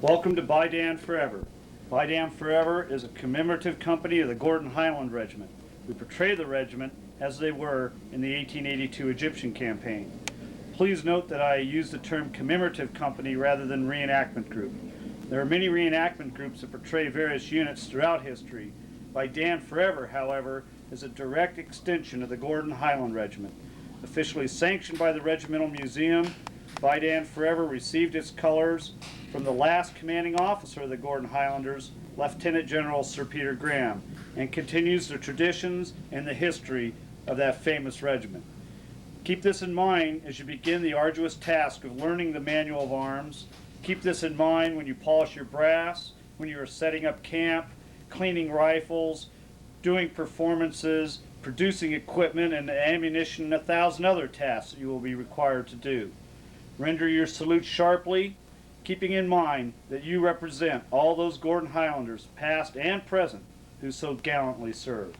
Welcome to By Dan Forever. By Dan Forever is a commemorative company of the Gordon Highland Regiment. We portray the regiment as they were in the 1882 Egyptian campaign. Please note that I use the term commemorative company rather than reenactment group. There are many reenactment groups that portray various units throughout history. By Dan Forever, however, is a direct extension of the Gordon Highland Regiment. Officially sanctioned by the Regimental Museum, By Dan Forever received its colors from the last commanding officer of the Gordon Highlanders, Lieutenant General Sir Peter Graham, and continues the traditions and the history of that famous regiment. Keep this in mind as you begin the arduous task of learning the manual of arms. Keep this in mind when you polish your brass, when you are setting up camp, cleaning rifles, doing performances, producing equipment and ammunition, and 1,000 other tasks that you will be required to do. Render your salute sharply, keeping in mind that you represent all those Gordon Highlanders, past and present, who so gallantly served.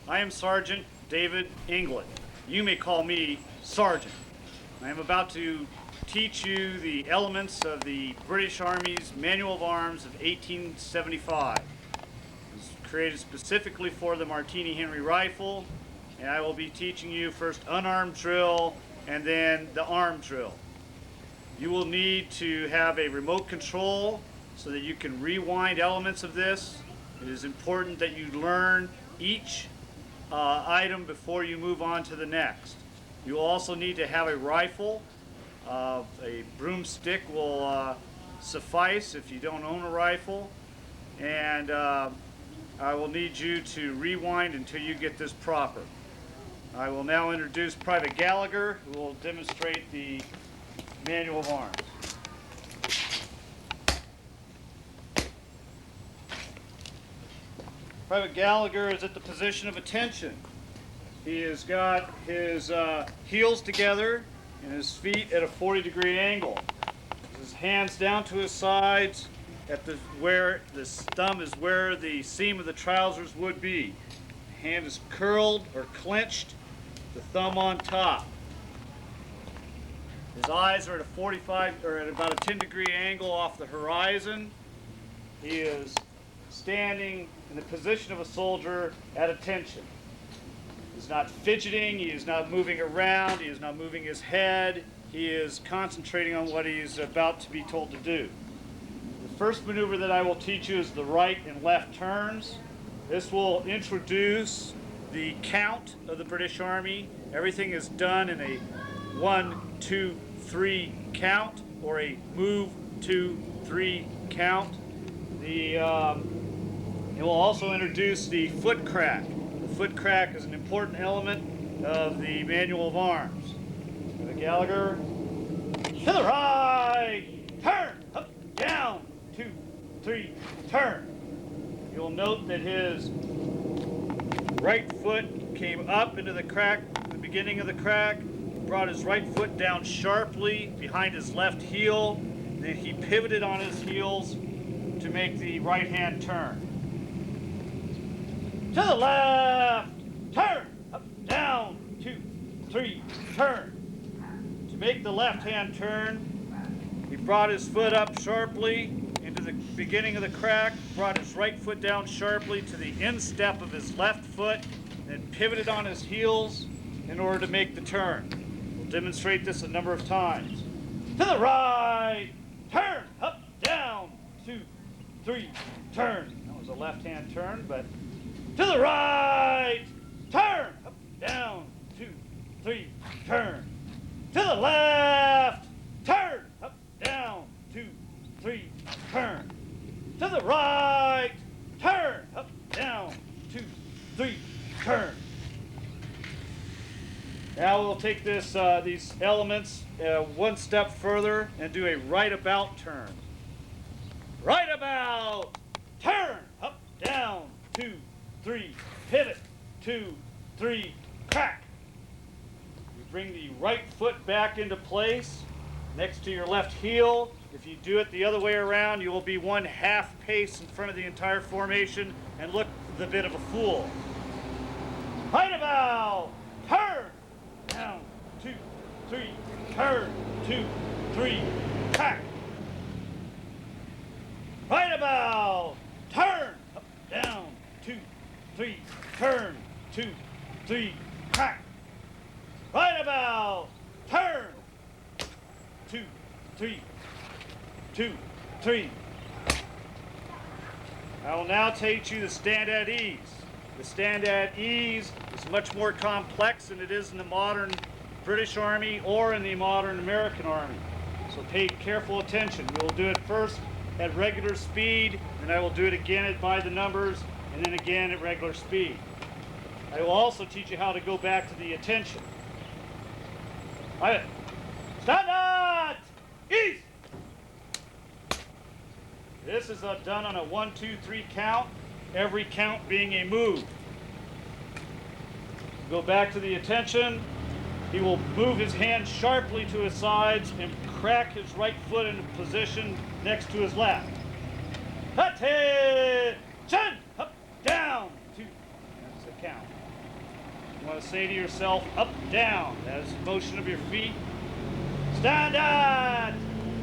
I am Sergeant David England. You may call me Sergeant. I am about to teach you the elements of the British Army's Manual of Arms of 1875. It was created specifically for the Martini Henry rifle, and I will be teaching you first unarmed drill and then the armed drill. You will need to have a remote control so that you can rewind elements of this. It is important that you learn each item before you move on to the next. You will also need to have a rifle. A broomstick will suffice if you don't own a rifle. And I will need you to rewind until you get this proper. I will now introduce Private Gallagher, who will demonstrate the Manual of Arms. Private Gallagher is at the position of attention. He has got his heels together and his feet at a 40-degree angle. His hands down to his sides at where the thumb is where the seam of the trousers would be. The hand is curled or clenched, the thumb on top. His eyes are at a 45 or at about a 10-degree angle off the horizon. He is standing in the position of a soldier at attention. He's not fidgeting, he is not moving around, he is not moving his head. He is concentrating on what he is about to be told to do. The first maneuver that I will teach you is the right and left turns. This will introduce the count of the British Army. Everything is done in a 1, 2, 3 count, or a move, 2, 3 count. It will also introduce the foot crack. The foot crack is an important element of the Manual of Arms. Gallagher, to the right, turn, up, down, 2, 3, turn. You'll note that his right foot came up into the crack, the beginning of the crack, brought his right foot down sharply behind his left heel, then he pivoted on his heels to make the right hand turn. To the left, turn, up, down, 2, 3, turn. To make the left hand turn, he brought his foot up sharply into the beginning of the crack, brought his right foot down sharply to the instep of his left foot, then pivoted on his heels in order to make the turn. We'll demonstrate this a number of times. To the right, turn, up, down, 2, 3, turn. That was a left hand turn, but to the right, turn, up, down, 2, 3, turn. To the left, turn, up, down, 2, 3, turn. To the right, turn, up, down, 2, 3, turn. Now we'll take these elements one step further and do a right about turn. Right about, turn, up, down, 2, 3, pivot, 2, 3, crack. You bring the right foot back into place next to your left heel. If you do it the other way around, you will be 1/2 pace in front of the entire formation and look the bit of a fool. Right about, turn, down, 2, 3, turn, 2, 3, crack. Right about, turn, up, down, 2, 3, turn, 2, 3, crack. Right about, turn, 2, 3, 2, 3. I will now teach you the stand at ease. The stand at ease is much more complex than it is in the modern British Army or in the modern American Army. So pay careful attention. We will do it first at regular speed, and I will do it again by the numbers, and then again at regular speed. I will also teach you how to go back to the attention. Stand at ease! This is done on a 1, 2, 3 count, every count being a move. Go back to the attention. He will move his hand sharply to his sides and crack his right foot into position next to his left. Attention! Up, down, 2. That's the count. You want to say to yourself, up, down. That is the motion of your feet. Stand at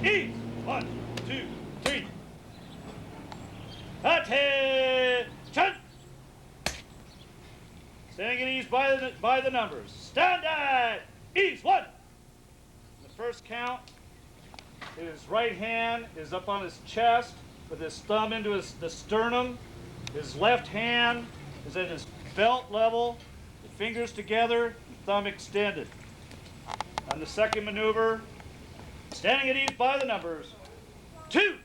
ease. 1, 2, 3. Attention! Standing at ease by the numbers. Stand at ease. 1. The first count, his right hand is up on his chest with his thumb into the sternum. His left hand is at his belt level, the fingers together, the thumb extended. On the second maneuver, standing at ease by the numbers. 2.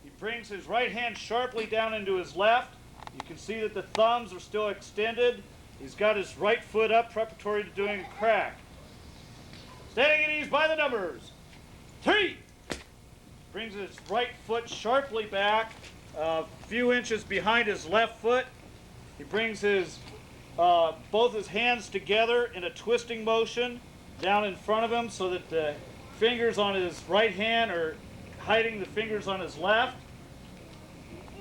He brings his right hand sharply down into his left. You can see that the thumbs are still extended. He's got his right foot up preparatory to doing a crack. Standing at ease by the numbers. 3. Brings his right foot sharply back a few inches behind his left foot. He brings his both his hands together in a twisting motion down in front of him so that the fingers on his right hand are hiding the fingers on his left.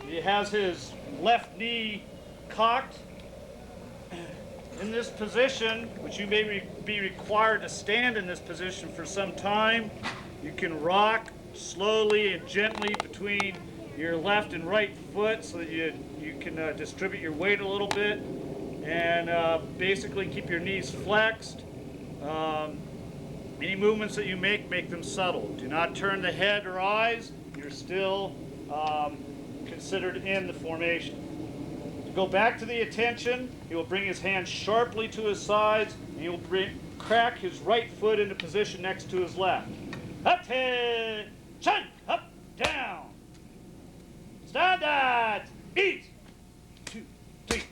He has his left knee cocked. In this position, which you may be required to stand in this position for some time, you can rock slowly and gently between your left and right foot so that you can distribute your weight a little bit and basically keep your knees flexed. Any movements that you make them subtle. Do not turn the head or eyes. You're still considered in the formation. To go back to the attention, he will bring his hand sharply to his sides, and he will crack his right foot into position next to his left. Attention! Up, down. Stand at ease. 2, 3.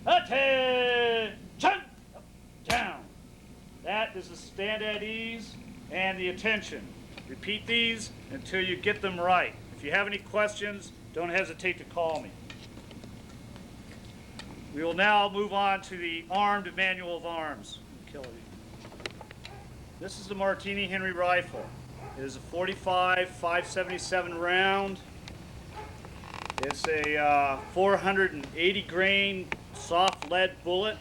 Attention! Up, down. That is the stand at ease and the attention. Repeat these until you get them right. If you have any questions, don't hesitate to call me. We will now move on to the armed manual of arms. This is the Martini Henry rifle. It is a 45 577 round. It's a 480 grain soft lead bullet.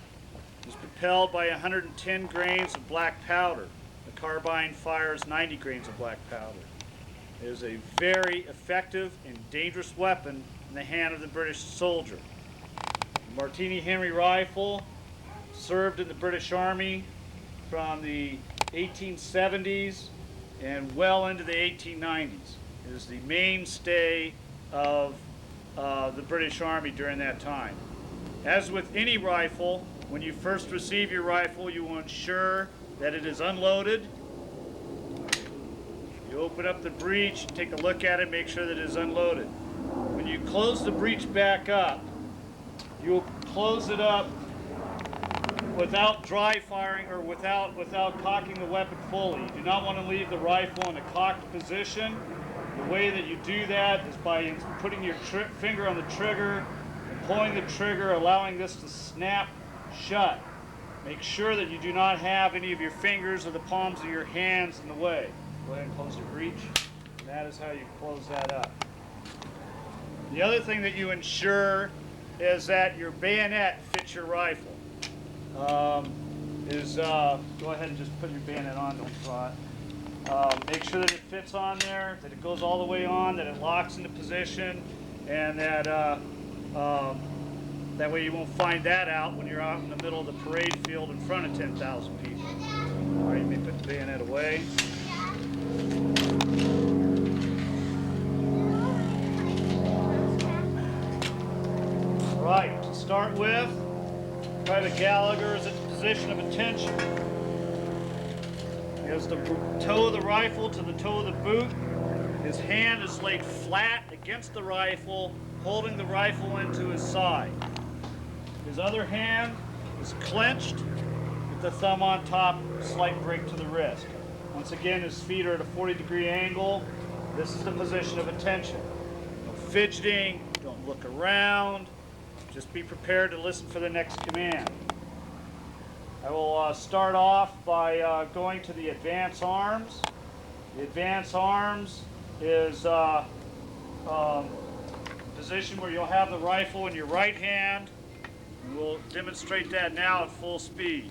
It's propelled by 110 grains of black powder. The carbine fires 90 grains of black powder. It is a very effective and dangerous weapon in the hand of the British soldier. The Martini Henry rifle served in the British Army from the 1870s and well into the 1890s. It is the mainstay of the British Army during that time. As with any rifle, when you first receive your rifle, you will ensure that it is unloaded. You open up the breech, take a look at it, make sure that it is unloaded. When you close the breech back up, you will close it up without dry firing or without cocking the weapon fully. You do not want to leave the rifle in a cocked position. The way that you do that is by putting your finger on the trigger and pulling the trigger, allowing this to snap shut. Make sure that you do not have any of your fingers or the palms of your hands in the way. Go ahead and close your breech. And that is how you close that up. The other thing that you ensure is that your bayonet fits your rifle. Go ahead and just put your bayonet on, don't draw it. Make sure that it fits on there, that it goes all the way on, that it locks into position, and that that way you won't find that out when you're out in the middle of the parade field in front of 10,000 people. All right, let me put the bayonet away. All right, to start with, Private Gallagher is at the position of attention. He has the toe of the rifle to the toe of the boot. His hand is laid flat against the rifle, holding the rifle into his side. His other hand is clenched with the thumb on top, slight break to the wrist. Once again, his feet are at a 40-degree angle. This is the position of attention. No fidgeting, don't look around. Just be prepared to listen for the next command. I will start off by going to the advance arms. The advance arms is position where you'll have the rifle in your right hand. We'll demonstrate that now at full speed.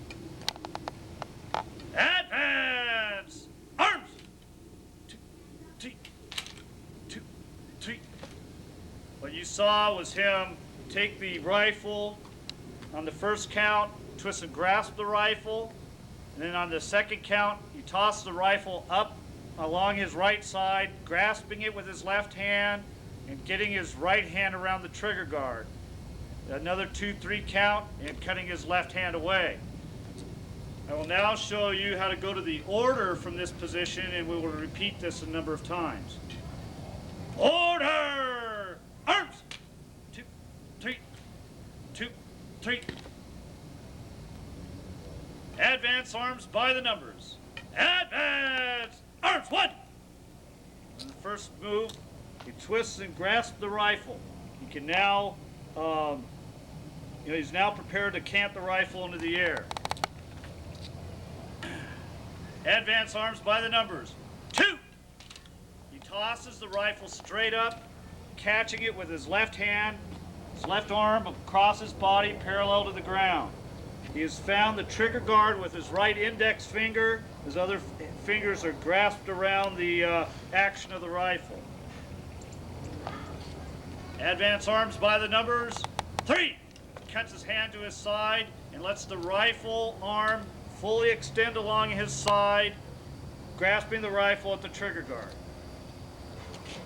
Advance! Arms! 2, 3, 2, 3. What you saw was him take the rifle on the first count, twist and grasp the rifle, and then on the second count, he tossed the rifle up along his right side, grasping it with his left hand and getting his right hand around the trigger guard. Another 2-3 count and cutting his left hand away. I will now show you how to go to the order from this position, and we will repeat this a number of times. Order! Arms! 2, 3, 2, 3. Advance arms by the numbers. Advance arms! 1. In the first move, he twists and grasps the rifle. He can now, he's now prepared to cant the rifle into the air. Advance arms by the numbers. 2. He tosses the rifle straight up, catching it with his left hand, his left arm across his body, parallel to the ground. He has found the trigger guard with his right index finger. His other fingers are grasped around the action of the rifle. Advance arms by the numbers. 3. Cuts his hand to his side and lets the rifle arm fully extend along his side, grasping the rifle at the trigger guard.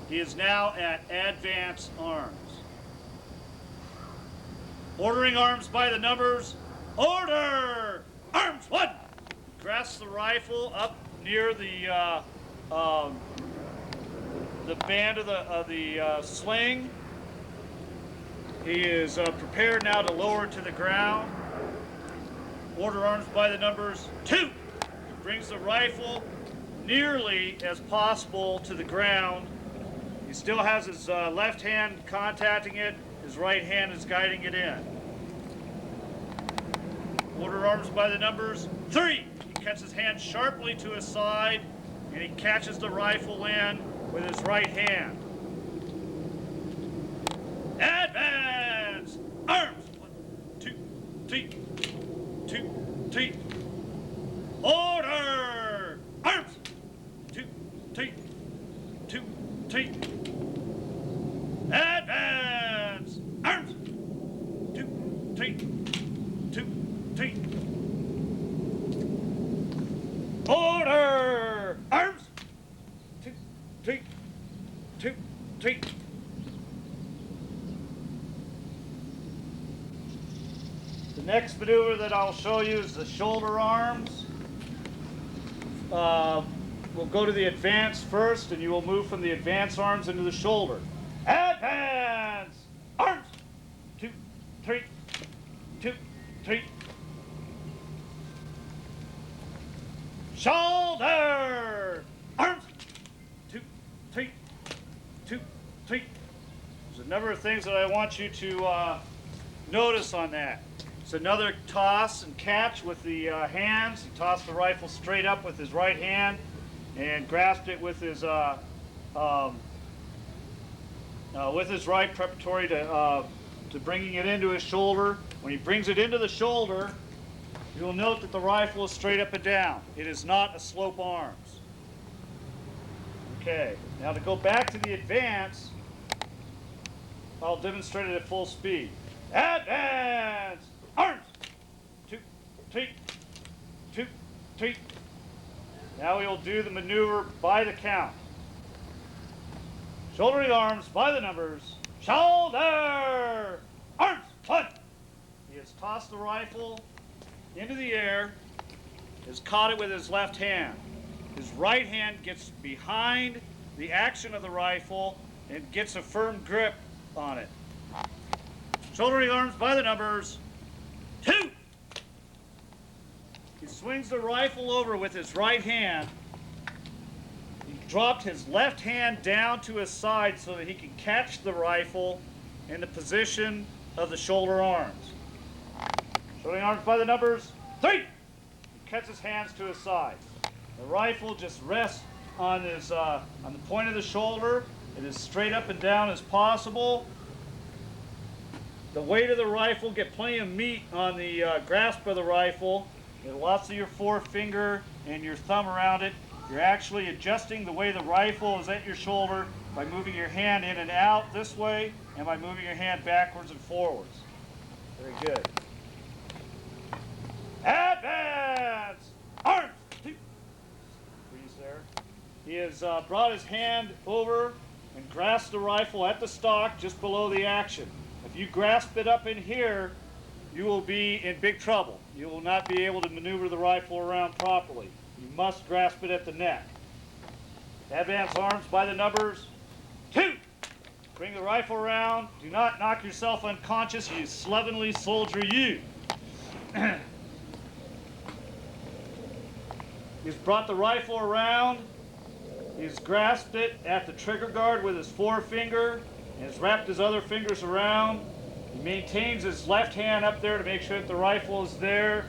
He is now at advance arms. Ordering arms by the numbers. Order! Arms! 1. Grasps the rifle up near the band of the sling. He is prepared now to lower to the ground. Order arms by the numbers. 2. He brings the rifle nearly as possible to the ground. He still has his left hand contacting it. His right hand is guiding it in. Order arms by the numbers. 3. He cuts his hand sharply to his side, and he catches the rifle in with his right hand. Advance! Arms! 1, 2, 3. 2, 3. Order! Arms! 2, 3. 2, 3. Advance! Arms! 2, 3. 2, 3. Order! Arms! 2, 3. 2, 3. The next maneuver that I'll show you is the shoulder arms. We'll go to the advance first, and you will move from the advance arms into the shoulder. Advance! Arms! 2, 3. 2, 3. Shoulder! Arms! 2, 3. 2, 3. There's a number of things that I want you to notice on that. It's another toss and catch with the hands. He tossed the rifle straight up with his right hand and grasped it with his right, preparatory to bringing it into his shoulder. When he brings it into the shoulder, you'll note that the rifle is straight up and down. It is not a slope arms. Okay, now to go back to the advance, I'll demonstrate it at full speed. Advance! Arms! 2, 3, 2, 3. Now we will do the maneuver by the count. Shouldering arms by the numbers. Shoulder! Arms! 1. He has tossed the rifle into the air, has caught it with his left hand. His right hand gets behind the action of the rifle and gets a firm grip on it. Shouldering arms by the numbers. 2. He swings the rifle over with his right hand. He dropped his left hand down to his side so that he can catch the rifle in the position of the shoulder arms. Shouldering arms by the numbers. 3. He cuts his hands to his side. The rifle just rests on the point of the shoulder. It is straight up and down as possible. The weight of the rifle, get plenty of meat on the grasp of the rifle. Get lots of your forefinger and your thumb around it. You're actually adjusting the way the rifle is at your shoulder by moving your hand in and out this way and by moving your hand backwards and forwards. Very good. Advance! Arms! 2. Freeze there. He has brought his hand over and grasped the rifle at the stock just below the action. If you grasp it up in here, you will be in big trouble. You will not be able to maneuver the rifle around properly. You must grasp it at the neck. Advance arms by the numbers. 2. Bring the rifle around. Do not knock yourself unconscious, you slovenly soldier, you. He's brought the rifle around. He's grasped it at the trigger guard with his forefinger and has wrapped his other fingers around. He maintains his left hand up there to make sure that the rifle is there.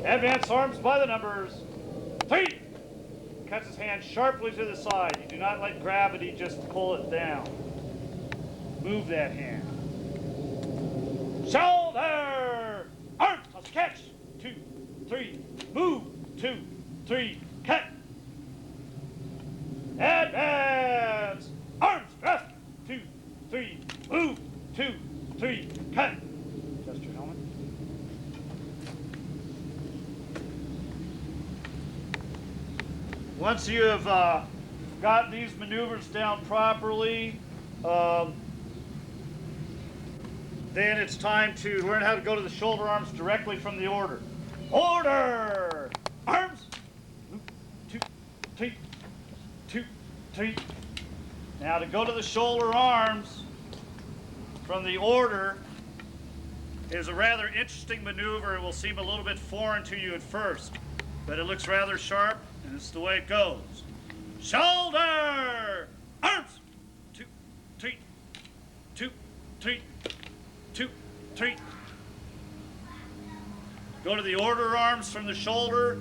Advance arms by the numbers. 3. Cuts his hand sharply to the side. You do not let gravity just pull it down. Move that hand. Shoulder! Arms! Let's catch. 2, 3. Move. 2, 3. Cut. Advance! Arms! Grasp! 2, 3. Move! 2, 3. Cut. Adjust your helmet. Once you have got these maneuvers down properly, then it's time to learn how to go to the shoulder arms directly from the order. Order! Arms! 2, 3. 2, 3. Now to go to the shoulder arms from the order is a rather interesting maneuver. It will seem a little bit foreign to you at first, but it looks rather sharp, and it's the way it goes. Shoulder! Arms! 2, 3. 2, 3. 2, 3. Go to the order arms from the shoulder.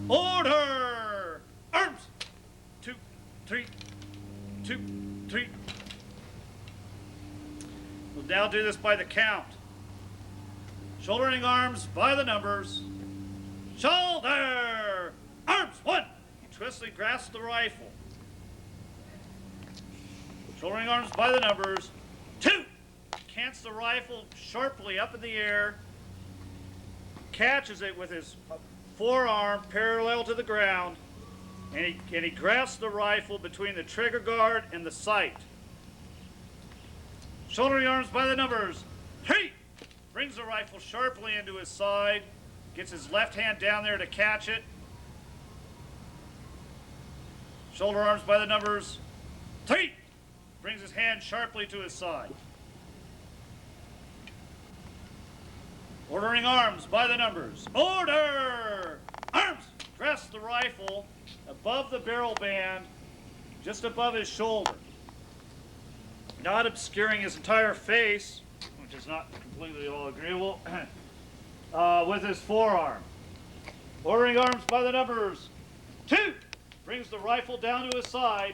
Order! Arms! 2, 3. 2, 3. We'll now do this by the count. Shouldering arms by the numbers. Shoulder! Arms! 1. He twists and grasps the rifle. Shouldering arms by the numbers. 2. Cants the rifle sharply up in the air. Catches it with his forearm parallel to the ground. And he grasps the rifle between the trigger guard and the sight. Shouldering arms by the numbers. 3. Brings the rifle sharply into his side. Gets his left hand down there to catch it. Shoulder arms by the numbers. 3. Brings his hand sharply to his side. Ordering arms by the numbers. Order! Arms! Grasps the rifle above the barrel band, just above his shoulder. Not obscuring his entire face, which is not completely all agreeable, with his forearm. Ordering arms by the numbers. 2. Brings the rifle down to his side.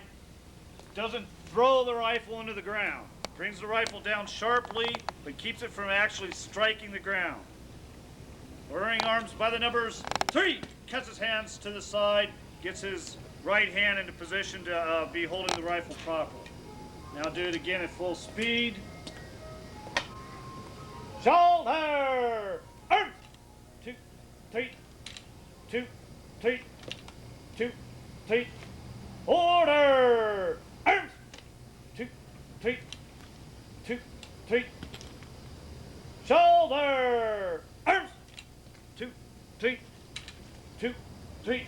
Doesn't throw the rifle into the ground. Brings the rifle down sharply, but keeps it from actually striking the ground. Ordering arms by the numbers. 3. Cuts his hands to the side, gets his right hand into position to be holding the rifle properly. Now do it again at full speed. Shoulder! Arms! 2, 3, 2, 3, 2, 3. Order! Arms! 2, 3, 2, 3. Shoulder! Arms! 2, 3, 2, 3,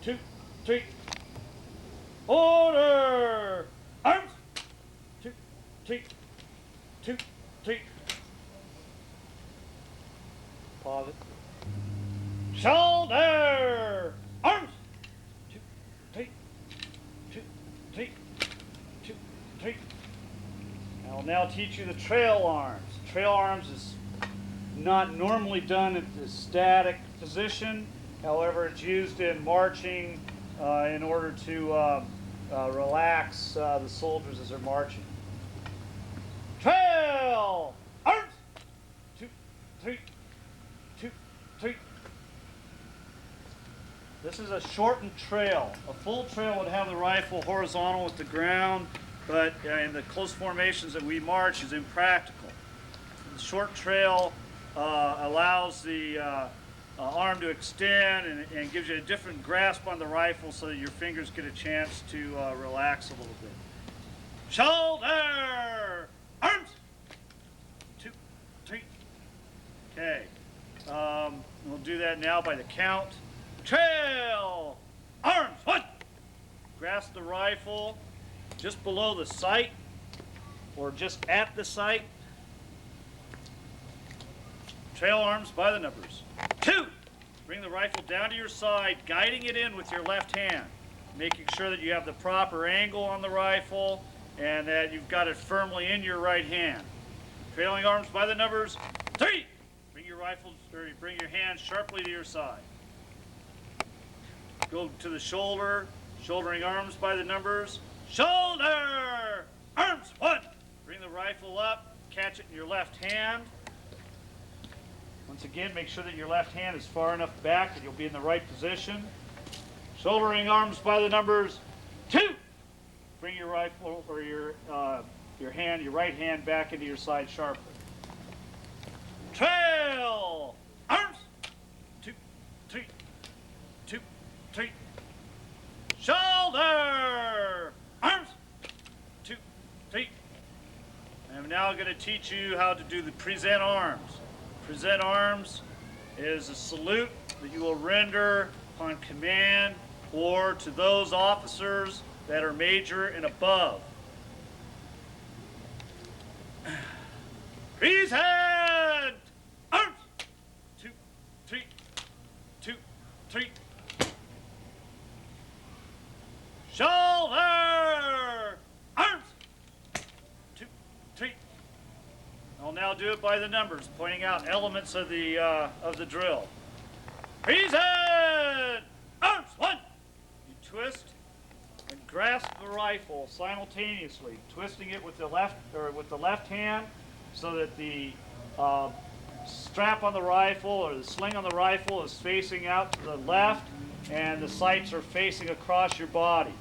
2, 3. Order! Arms! 2, 3, 2, 3. Pause it. Shoulder! Arms! 2, 3, 2, 3, 2, 3. I'll now teach you the trail arms. Trail arms is not normally done at the static position. However, it's used in marching in order to relax the soldiers as they're marching. Trail arms! 2, 3, 2, 3. This is a shortened trail. A full trail would have the rifle horizontal with the ground, but in the close formations that we march is impractical. The short trail allows the arm to extend and gives you a different grasp on the rifle so that your fingers get a chance to relax a little bit. Shoulder! Arms! 2, 3. Okay. We'll do that now by the count. Trail! Arms! 1! Grasp the rifle just below the sight or just at the sight. Trail arms by the numbers. 2! Bring the rifle down to your side, guiding it in with your left hand, making sure that you have the proper angle on the rifle and that you've got it firmly in your right hand. Trailing arms by the numbers. 3! Bring your rifle, or bring your hand sharply to your side. Go to the shoulder, shouldering arms by the numbers. Shoulder! Arms! 1! Bring the rifle up, catch it in your left hand. Once again, make sure that your left hand is far enough back that you'll be in the right position. Shouldering arms by the numbers. 2! Bring your rifle or your right hand back into your side sharply. Trail! Arms! 2, 3, 2, 3. Shoulder! Arms! 2, 3. I'm now going to teach you how to do the present arms. Present arms is a salute that you will render upon command or to those officers that are major and above. Present arms! 2, 3, 2, 3. Shoulder! Arms! 2, 3. I'll now do it by the numbers, pointing out elements of the drill. Present arms! 1. You twist and grasp the rifle simultaneously, twisting it with the left hand, so that the strap on the rifle or the sling on the rifle is facing out to the left, and the sights are facing across your body.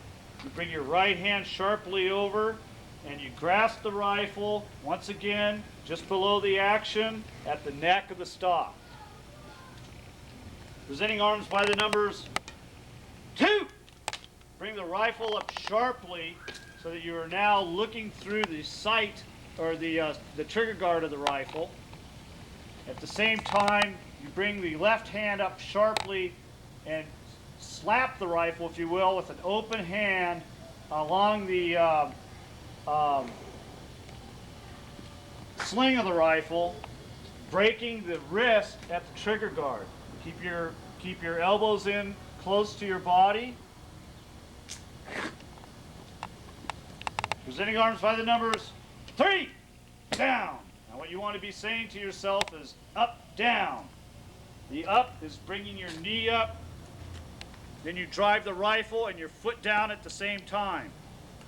You bring your right hand sharply over, and you grasp the rifle once again just below the action at the neck of the stock. Presenting arms by the numbers. 2! Bring the rifle up sharply so that you are now looking through the sight or the trigger guard of the rifle. At the same time, you bring the left hand up sharply and slap the rifle, if you will, with an open hand along the sling of the rifle, breaking the wrist at the trigger guard. Keep your elbows in close to your body. Presenting arms by the numbers. 3! Down. Now what you want to be saying to yourself is up, down. The up is bringing your knee up. Then you drive the rifle and your foot down at the same time,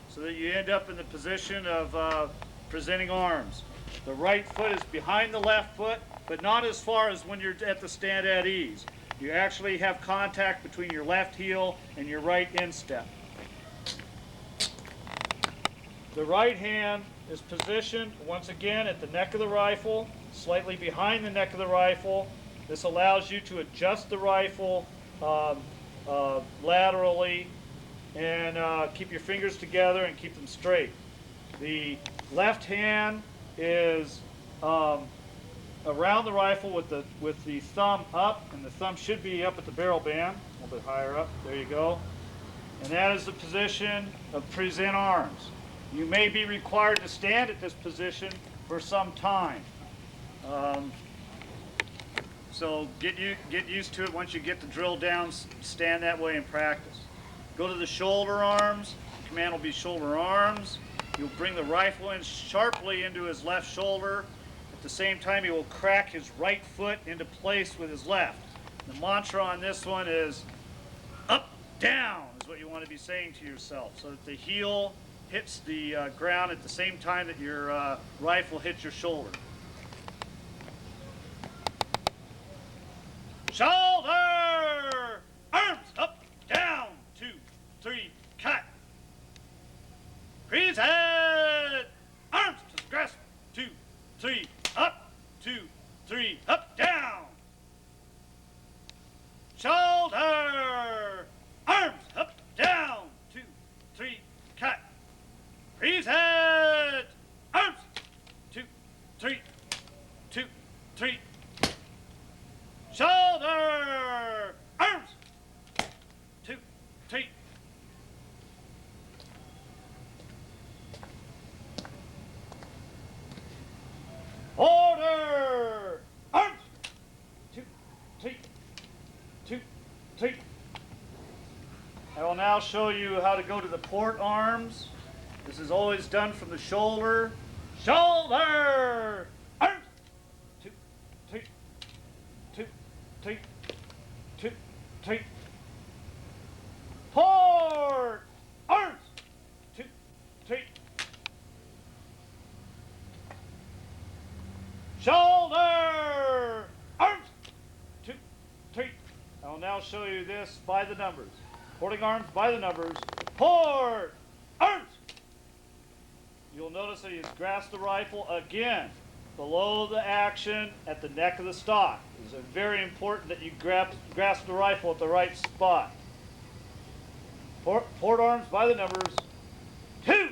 so that you end up in the position of presenting arms. The right foot is behind the left foot, but not as far as when you're at the stand at ease. You actually have contact between your left heel and your right instep. The right hand is positioned once again at the neck of the rifle, slightly behind the neck of the rifle. This allows you to adjust the rifle laterally and keep your fingers together and keep them straight. The left hand is around the rifle with the thumb up, and the thumb should be up at the barrel band, a little bit higher up. There you go. And that is the position of present arms. You may be required to stand at this position for some time. So get used to it. Once you get the drill down, stand that way and practice. Go to the shoulder arms. The command will be shoulder arms. You'll bring the rifle in sharply into his left shoulder. At the same time, he will crack his right foot into place with his left. The mantra on this one is up, down, is what you want to be saying to yourself, so that the heel hits the ground at the same time that your rifle hits your shoulder. Shoulder! Arms up, down, 2, 3, cut. Freeze head! Arms to grasp, 2, 3, up, 2, 3, up, down. Shoulder! Arms up, down, 2, 3, cut. Freeze head! Arms, 2, 3, 2, 3. Shoulder! Arms, 2, 3. Order! Arms, 2, 3, 2, 3. I will now show you how to go to the port arms. This is always done from the shoulder. Shoulder! Arms! 2, 3, 2, 3, 2, 3. Port! Arms! 2, 3. Shoulder! Arms! 2, 3. I will now show you this by the numbers. Porting arms by the numbers. Port! Arms! You'll notice that he's grasped the rifle again below the action at the neck of the stock. It's very important that you grasp the rifle at the right spot. Port arms by the numbers. 2!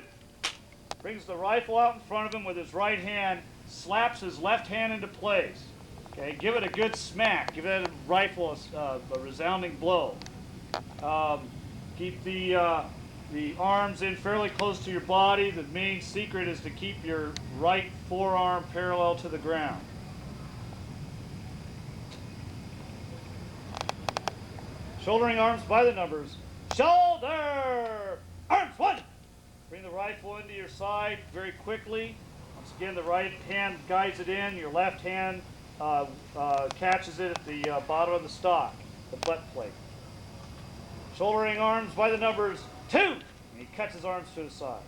Brings the rifle out in front of him with his right hand, slaps his left hand into place. Okay, give it a good smack. Give that rifle a resounding blow. Keep the arms in fairly close to your body. The main secret is to keep your right forearm parallel to the ground. Shouldering arms by the numbers. Shoulder! Arms, 1! Bring the rifle into your side very quickly. Once again, the right hand guides it in. Your left hand catches it at the bottom of the stock, the butt plate. Shouldering arms by the numbers. 2! And he cuts his arms to the side.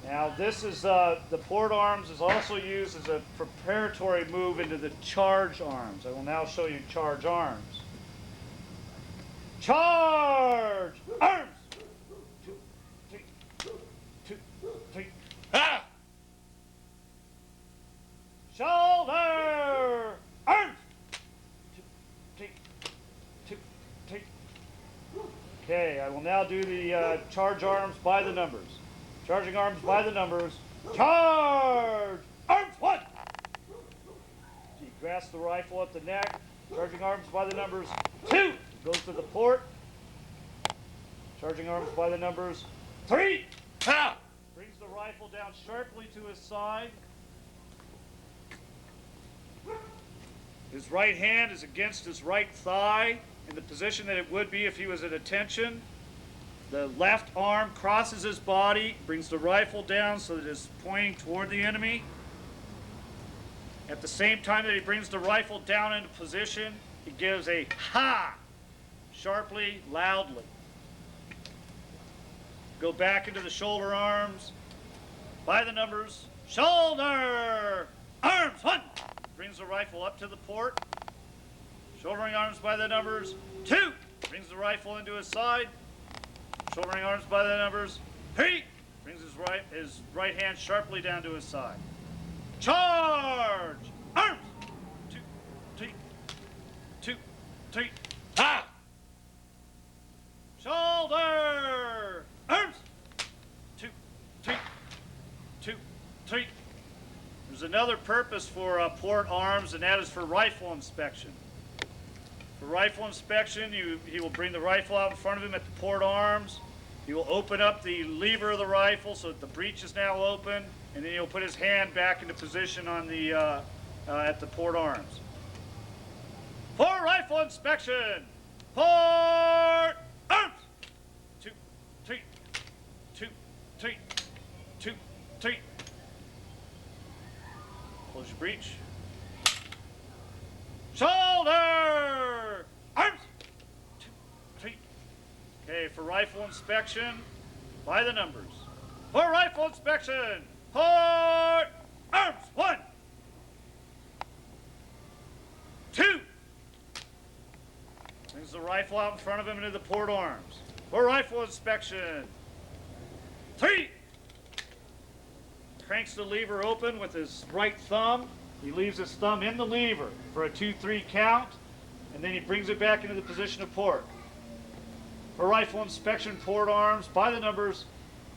Now this is, the port arms is also used as a preparatory move into the charge arms. I will now show you charge arms. Charge! Arms! 2, 3, 2, 3. Ah! Shoulder! Arms! 2, 3, 2, 3. Okay, I will now do the charge arms by the numbers. Charging arms by the numbers. Charge! Arms, 1! He grasps the rifle at the neck. Charging arms by the numbers. 2! Goes to the port. Charging arms by the numbers. 3! Ah! Brings the rifle down sharply to his side. His right hand is against his right thigh in the position that it would be if he was at attention. The left arm crosses his body, brings the rifle down so that it's pointing toward the enemy. At the same time that he brings the rifle down into position, he gives a ha! Sharply, loudly. Go back into the shoulder arms. By the numbers. Shoulder! Arms! 1! Brings the rifle up to the port. Shouldering arms by the numbers. 2. Brings the rifle into his side. Shouldering arms by the numbers. 3. Brings his right hand sharply down to his side. Charge! Arms! 2, 3, 2, 3. Ha! Shoulder! Arms! 2, 3, 2, 3. There's another purpose for port arms, and that is for rifle inspection. For rifle inspection, he will bring the rifle out in front of him at the port arms. He will open up the lever of the rifle so that the breech is now open, and then he'll put his hand back into position on the at the port arms. For rifle inspection, port arms. 2, 3, 2, 3, 2, 3. Close your breech. Shoulder! Arms! 2, 3. Okay, for rifle inspection, by the numbers. For rifle inspection, port arms! 1, 2. Brings the rifle out in front of him into the port arms. For rifle inspection, 3. Cranks the lever open with his right thumb. He leaves his thumb in the lever for a 2-3 count, and then he brings it back into the position of port. For rifle inspection, port arms, by the numbers,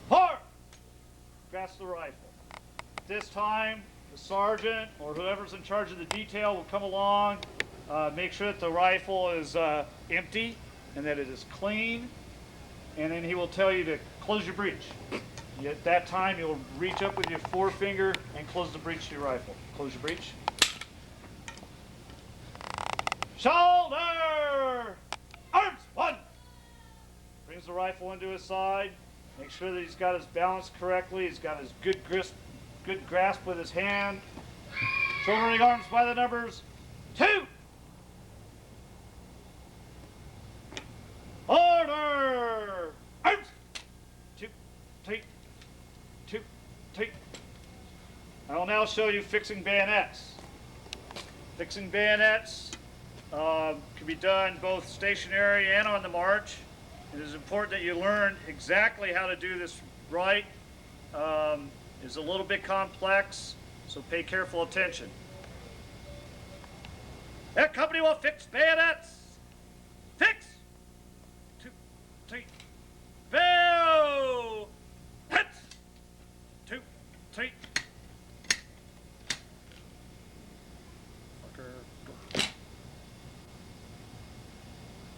port! Grasp the rifle. This time, the sergeant or whoever's in charge of the detail will come along, make sure that the rifle is empty and that it is clean, and then he will tell you to close your breech. At that time, you'll reach up with your forefinger and close the breech to your rifle. Close your breech. Shoulder! Arms! 1. Brings the rifle into his side. Make sure that he's got his balance correctly. He's got his good grasp with his hand. Shouldering arms by the numbers. 2. Order! Arms! 2, 3. 2, 3. I will now show you fixing bayonets. Fixing bayonets can be done both stationary and on the march. It is important that you learn exactly how to do this right. It's a little bit complex, so pay careful attention. That company will fix bayonets. Fix! 2, 3. Bayonets! 2, 3.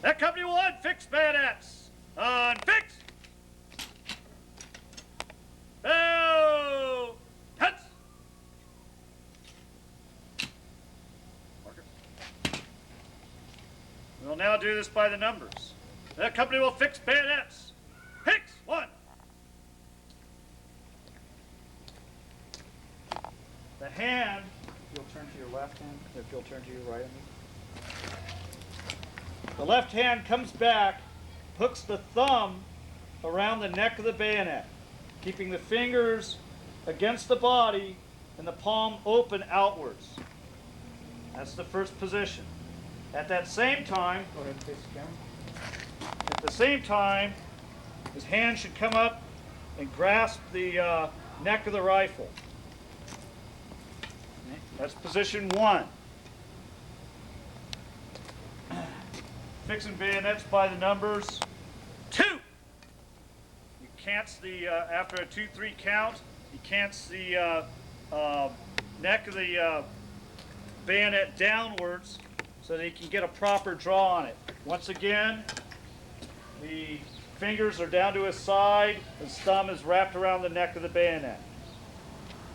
That company will unfix bayonets. Unfix. Bayonets. We will now do this by the numbers. That company will fix bayonets. Fix. 1. The hand, if you'll turn to your left hand, if you'll turn to your right hand. The left hand comes back, hooks the thumb around the neck of the bayonet, keeping the fingers against the body and the palm open outwards. That's the first position. At that same time, go ahead and face the camera. At the same time, his hand should come up and grasp the neck of the rifle. That's position 1. Fixing bayonets by the numbers. 2. You cants the after a 2-3 count. You cants the neck of the bayonet downwards so that you can get a proper draw on it. Once again, the fingers are down to his side. His thumb is wrapped around the neck of the bayonet.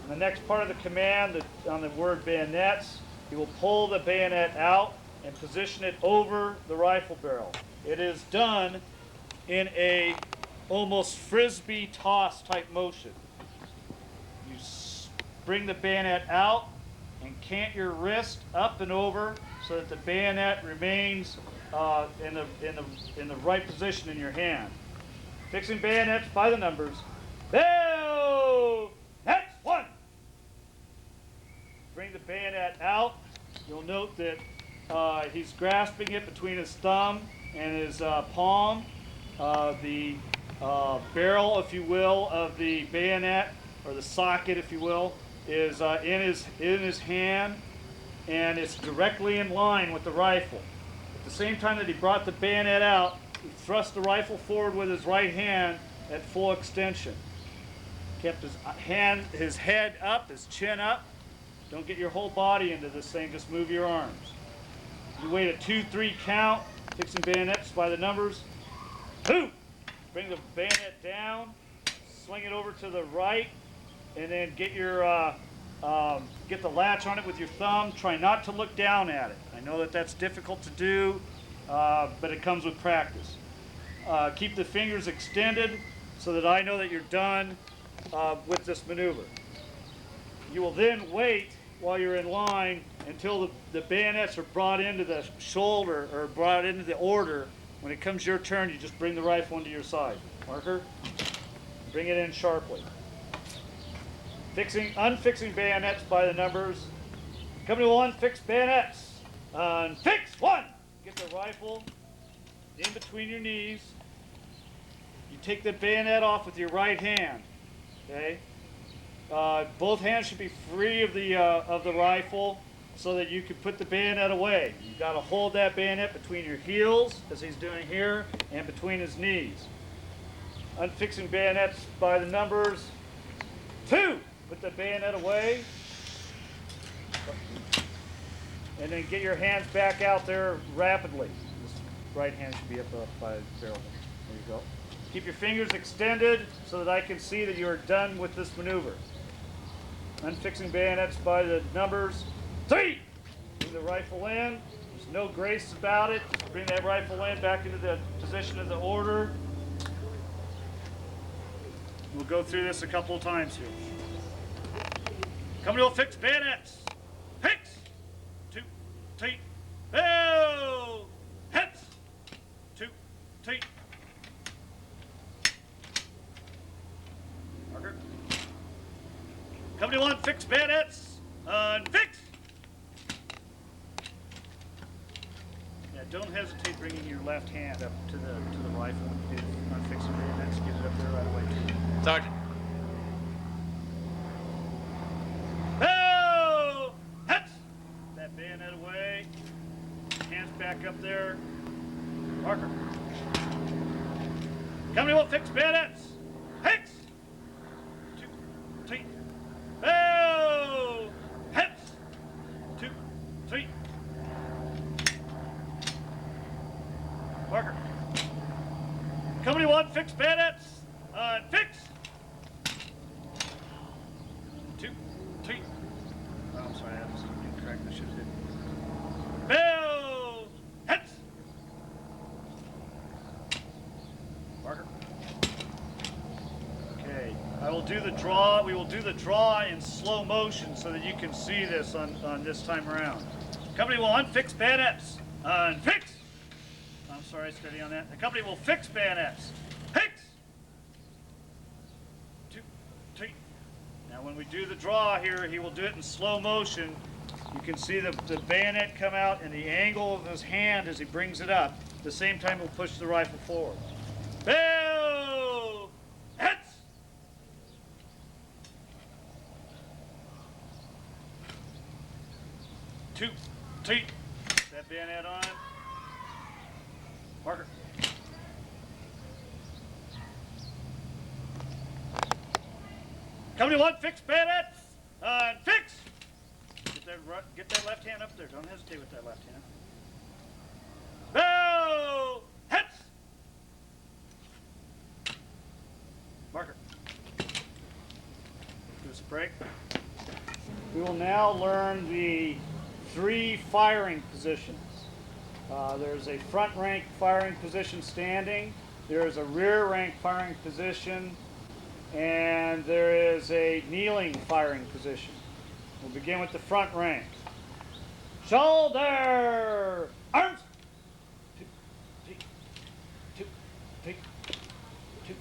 In the next part of the command, on the word bayonets, you will pull the bayonet out and position it over the rifle barrel. It is done in a almost frisbee toss type motion. You bring the bayonet out and cant your wrist up and over so that the bayonet remains in the right position in your hand. Fixing bayonets by the numbers. Bayonets 1. Bring the bayonet out. You'll note that he's grasping it between his thumb and his palm. The barrel, if you will, of the bayonet, or the socket, if you will, is in his hand, and it's directly in line with the rifle. At the same time that he brought the bayonet out, he thrust the rifle forward with his right hand at full extension. Kept his head up, his chin up. Don't get your whole body into this thing, just move your arms. You wait a 2-3 count, fixing bayonets by the numbers. 2! Bring the bayonet down, swing it over to the right, and then get your get the latch on it with your thumb. Try not to look down at it. I know that that's difficult to do, but it comes with practice. Keep the fingers extended so that I know that you're done with this maneuver. You will then wait while you're in line until the bayonets are brought into the shoulder or brought into the order. When it comes your turn, you just bring the rifle into your side. Marker, bring it in sharply. Unfixing bayonets by the numbers. Company 1, fix bayonets. Unfix 1. Get the rifle in between your knees. You take the bayonet off with your right hand. Okay. Both hands should be free of the rifle so that you can put the bayonet away. You've got to hold that bayonet between your heels, as he's doing here, and between his knees. Unfixing bayonets by the numbers. 2. Put the bayonet away. And then get your hands back out there rapidly. This right hand should be up by the barrel. There you go. Keep your fingers extended so that I can see that you are done with this maneuver. Unfixing bayonets by the numbers. 3! Bring the rifle in. There's no grace about it. Just bring that rifle in back into the position of the order. We'll go through this a couple of times here. Company will fix bayonets. Fix! 2, 3, go! Heads! 2, 3. Marker. Company 1, fix bayonets. Fix! Yeah, don't hesitate bringing your left hand up to the rifle. Unfixing bayonets. Get it up there right away too. Sergeant. Oh! Heads! That bayonet away. Hands back up there. Marker. Company will fix bayonets. Fix! 2, 3. Oh! Heads! 2, 3. Marker. Company 1, fix bayonets. Fix! 2, 3. Oh, I'm sorry, that was incorrect. I should have did. Bill! Heads! Marker. Okay, I will do the draw. We will do the draw in slow motion so that you can see this on this time around. Company will unfix bayonets. Unfix! I'm sorry, steady on that. The company will fix bayonets. Fix! 2, 3. Now when we do the draw here, he will do it in slow motion. You can see the bayonet come out and the angle of his hand as he brings it up. At the same time, he'll push the rifle forward. Bill! Heads! Two, three. That bayonet on. Marker. Company 1, fix bayonets. Fix! Get that left hand up there. Don't hesitate with that left hand. Bow! Heads! Marker. Do a break. We will now learn the 3 firing positions. There's a front rank firing position standing. There is a rear rank firing position. And there is a kneeling firing position. We'll begin with the front rank. Shoulder! Arms! 2, 3, 2, 3, 2,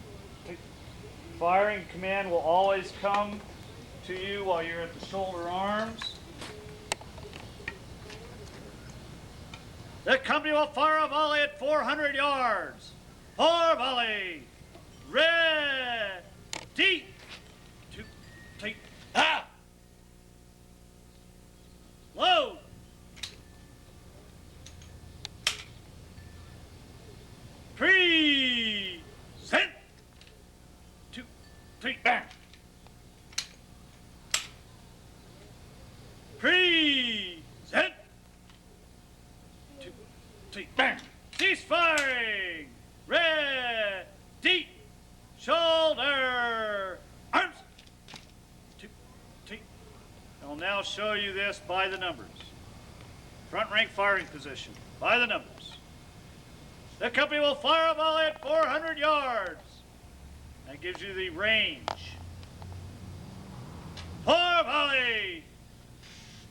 3. Firing command will always come to you while you're at the shoulder arms. The company will fire a volley at 400 yards. For volley. Ready. 2, 3, ah! Load. Present. 2, 3, bang. Present. 2, 3, bang. Cease firing. Ready. Shoulder. Arms. 2, 3. I'll now show you this by the numbers. Front rank firing position. By the numbers. The company will fire a volley at 400 yards. That gives you the range. For volley.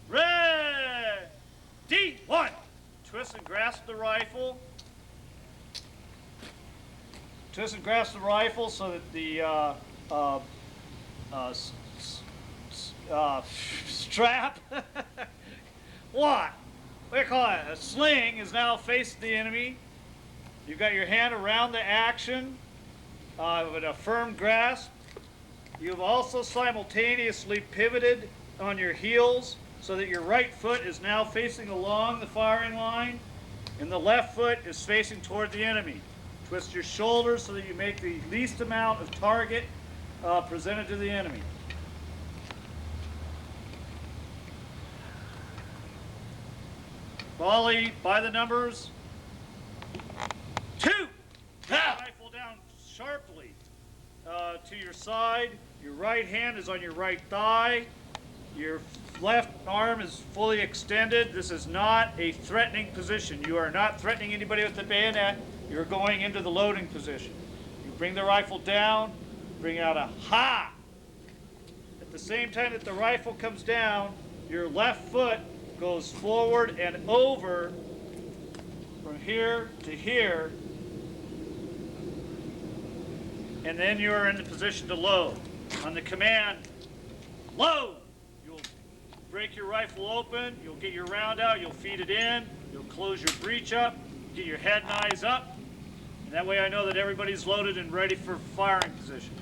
Ready. 1. Twist and grasp the rifle. Twist and grasp the rifle so that the strap, what do you call it? A sling is now facing the enemy. You've got your hand around the action with a firm grasp. You've also simultaneously pivoted on your heels so that your right foot is now facing along the firing line and the left foot is facing toward the enemy. Twist your shoulders so that you make the least amount of target presented to the enemy. Volley by the numbers. 2. Rifle down sharply to your side. Your right hand is on your right thigh. Your left arm is fully extended. This is not a threatening position. You are not threatening anybody with the bayonet. You're going into the loading position. You bring the rifle down, bring out a ha. At the same time that the rifle comes down, your left foot goes forward and over from here to here, and then you are in the position to load. On the command, load, you'll break your rifle open, you'll get your round out, you'll feed it in, you'll close your breech up, get your head and eyes up, and that way I know that everybody's loaded and ready for firing position.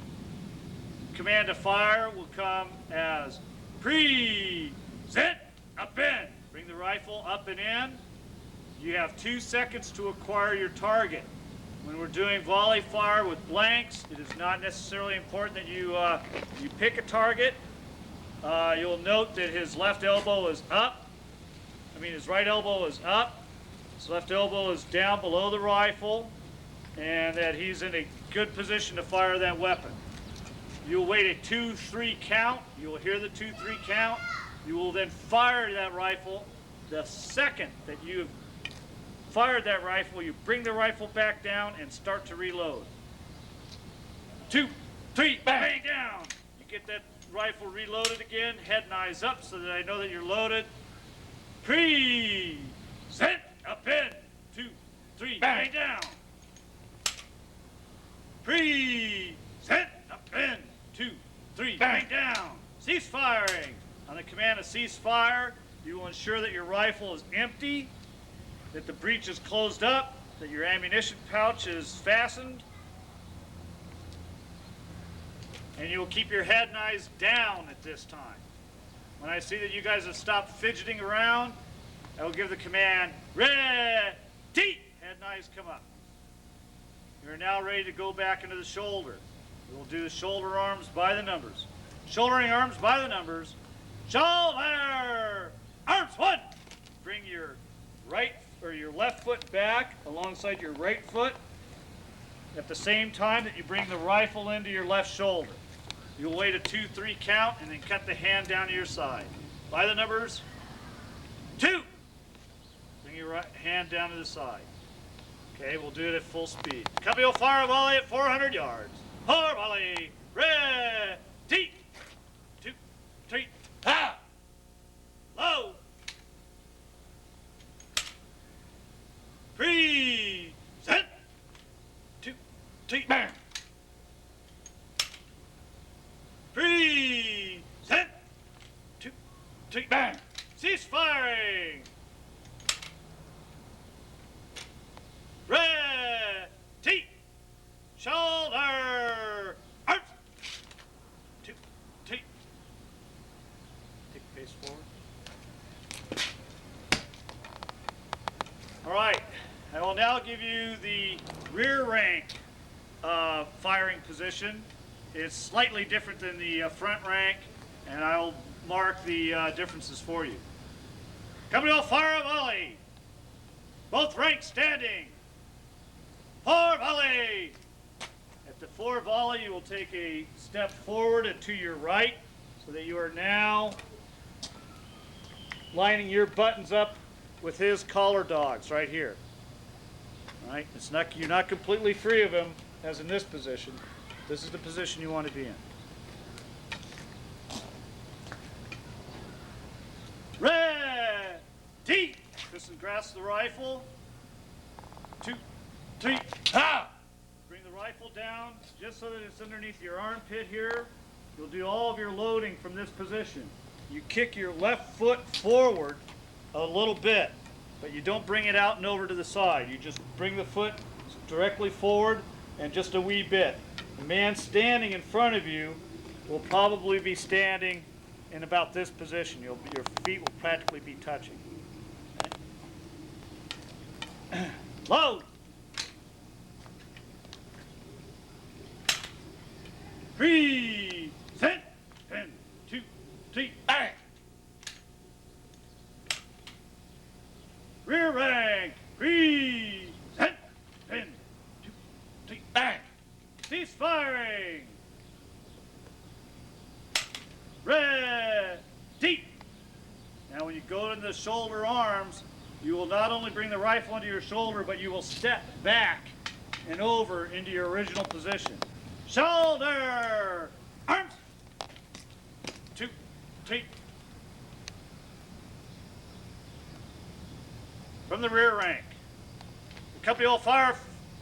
Command to fire will come as present, up in. Bring the rifle up and in. You have 2 seconds to acquire your target. When we're doing volley fire with blanks, it is not necessarily important that you pick a target. You'll note that his left elbow is up. His right elbow is up. His left elbow is down below the rifle, and that he's in a good position to fire that weapon. You'll wait a 2-3 count. You will hear the 2-3 count. You will then fire that rifle. The second that you've fired that rifle, you bring the rifle back down and start to reload. 2, 3, bang down. You get that rifle reloaded again, head and eyes up so that I know that you're loaded. Present, up in. 2, 3, bang down. Present, up in. 2, 3, bang down. Cease firing. On the command of cease fire, you will ensure that your rifle is empty, that the breech is closed up, that your ammunition pouch is fastened, and you will keep your head and eyes down at this time. When I see that you guys have stopped fidgeting around, I will give the command, ready, head and eyes come up. You're now ready to go back into the shoulder. We will do the shoulder arms by the numbers. Shouldering arms by the numbers. Shoulder arms, 1. Bring your right or your left foot back alongside your right foot at the same time that you bring the rifle into your left shoulder. You'll wait a 2-3 count and then cut the hand down to your side. By the numbers, 2. Bring your right hand down to the side. Okay, we'll do it at full speed. Company will fire a volley at 400 yards. For volley, ready, 2, 3, ha! Low. Present. 2, 3, bang. Present. 2, 3, bang. Cease firing. will now give you the rear rank firing position. It's slightly different than the front rank, and I'll mark the differences for you. Company will fire a volley. Both ranks standing. For volley. At the for volley, you will take a step forward and to your right, so that you are now lining your buttons up with his collar dogs right here. All right, you're not completely free of him as in this position. This is the position you want to be in. Ready! Twist and grasp the rifle. 2, 3, ha! Bring the rifle down just so that it's underneath your armpit here. You'll do all of your loading from this position. You kick your left foot forward a little bit, but you don't bring it out and over to the side. You just bring the foot directly forward and just a wee bit. The man standing in front of you will probably be standing in about this position. Your feet will practically be touching. Okay. Load! Three, set, and 2, 3, bang! Rear rank, 3, set, and 2, 3, bang! Cease firing! Ready! Now when you go into the shoulder arms, you will not only bring the rifle into your shoulder, but you will step back and over into your original position. Shoulder! Arms! 2, 3. From the rear rank. The company will fire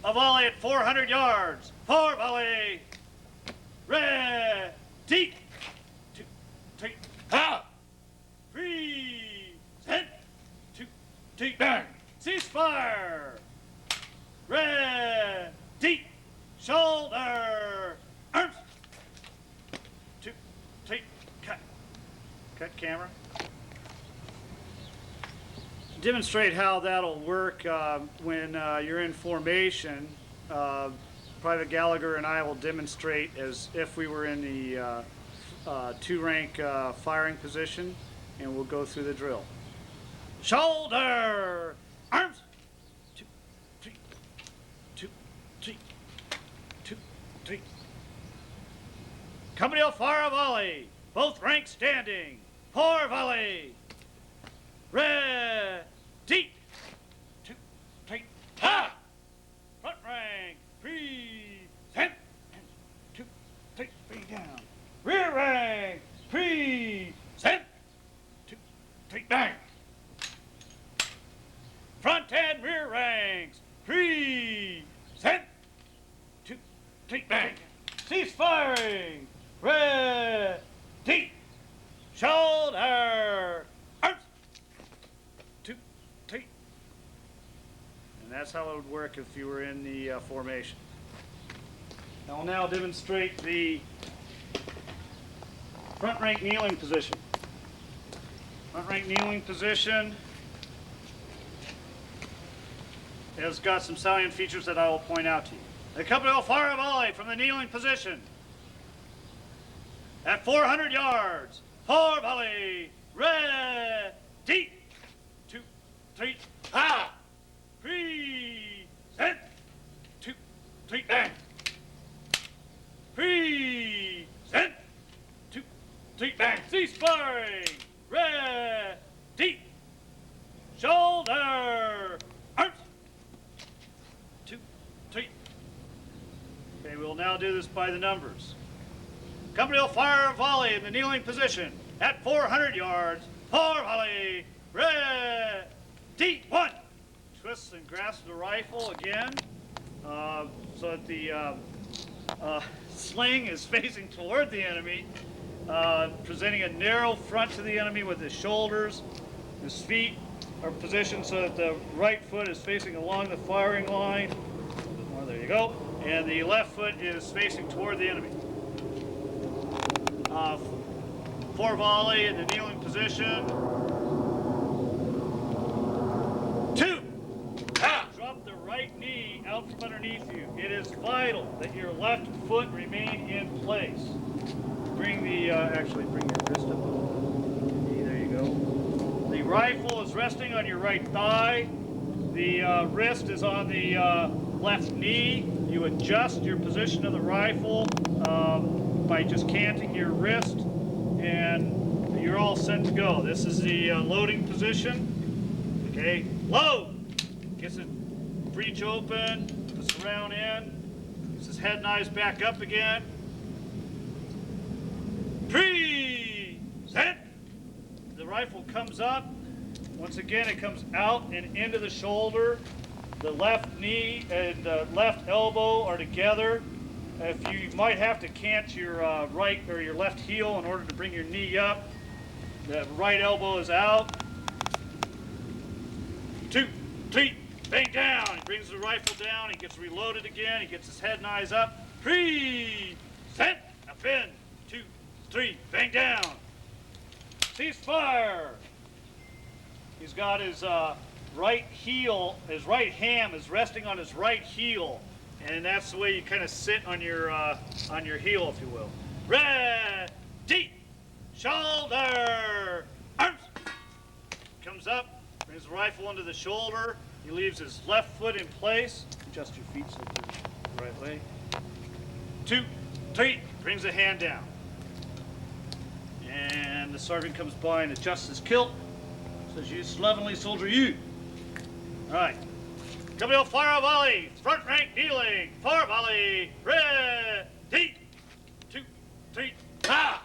a volley at 400 yards. For volley! Ready! 2, 3, ha! 3, set! 2, 3, bang! Cease fire! Ready! Shoulder! Arms! 2, 3, cut. Cut camera. Demonstrate how that'll work when you're in formation. Private Gallagher and I will demonstrate as if we were in the 2-rank firing position, and we'll go through the drill. Shoulder! Arms! 2, 3, 2, 3, 2, 3. Company will fire a volley. Both ranks standing. For volley. Ready. 2, 3, ha! Front rank. 3, set. 2, 3, bring down. Rear rank. 3, set. 2, 3, bang. Front and rear ranks. 3, set. 2, 3, bang. Cease firing. Ready. Shoulder. Arms. 2, 3. And that's how it would work if you were in the formation. I will now demonstrate the front rank kneeling position. Front rank kneeling position has got some salient features that I will point out to you. The company will fire a volley from the kneeling position at 400 yards. For volley. Ready. 2, 3, ha! 3, set. 2, 3, bang. 3, set. 2, 3, bang. Cease firing. Ready. Shoulder. Arms. 2, 3. Okay, we'll now do this by the numbers. Company will fire a volley in the kneeling position at 400 yards. For volley. Ready. 1. Twist and grasp the rifle again, so that the sling is facing toward the enemy, presenting a narrow front to the enemy with his shoulders. His feet are positioned so that the right foot is facing along the firing line. Oh, there you go. And the left foot is facing toward the enemy. For volley in the kneeling position. 2. Drop the right right knee out from underneath you. It is vital that your left foot remain in place. Bring the, actually bring your wrist up. There you go. The rifle is resting on your right thigh. The wrist is on the left knee. You adjust your position of the rifle by just canting your wrist, and you're all set to go. This is the loading position. Okay, load. Gets his breech open, puts the round in, gets his head and eyes back up again. Present. The rifle comes up. Once again, it comes out and into the shoulder. The left knee and left elbow are together. If you might have to cant your right or your left heel in order to bring your knee up, the right elbow is out. 2, 3, bang down. He brings the rifle down. He gets reloaded again. He gets his head and eyes up. Present. Up in. 2, 3, bang down. Cease fire. He's got his right heel, his right ham is resting on his right heel, and that's the way you kind of sit on your heel, if you will. Ready, shoulder, arms. Comes up, brings the rifle under the shoulder. He leaves his left foot in place. Adjust your feet so they're the right way. 2, 3, brings the hand down. And the sergeant comes by and adjusts his kilt. Says, "You slovenly soldier, you." All right. Company will fire a volley. Front rank kneeling. Fire volley. Ready. 2, 3, ha!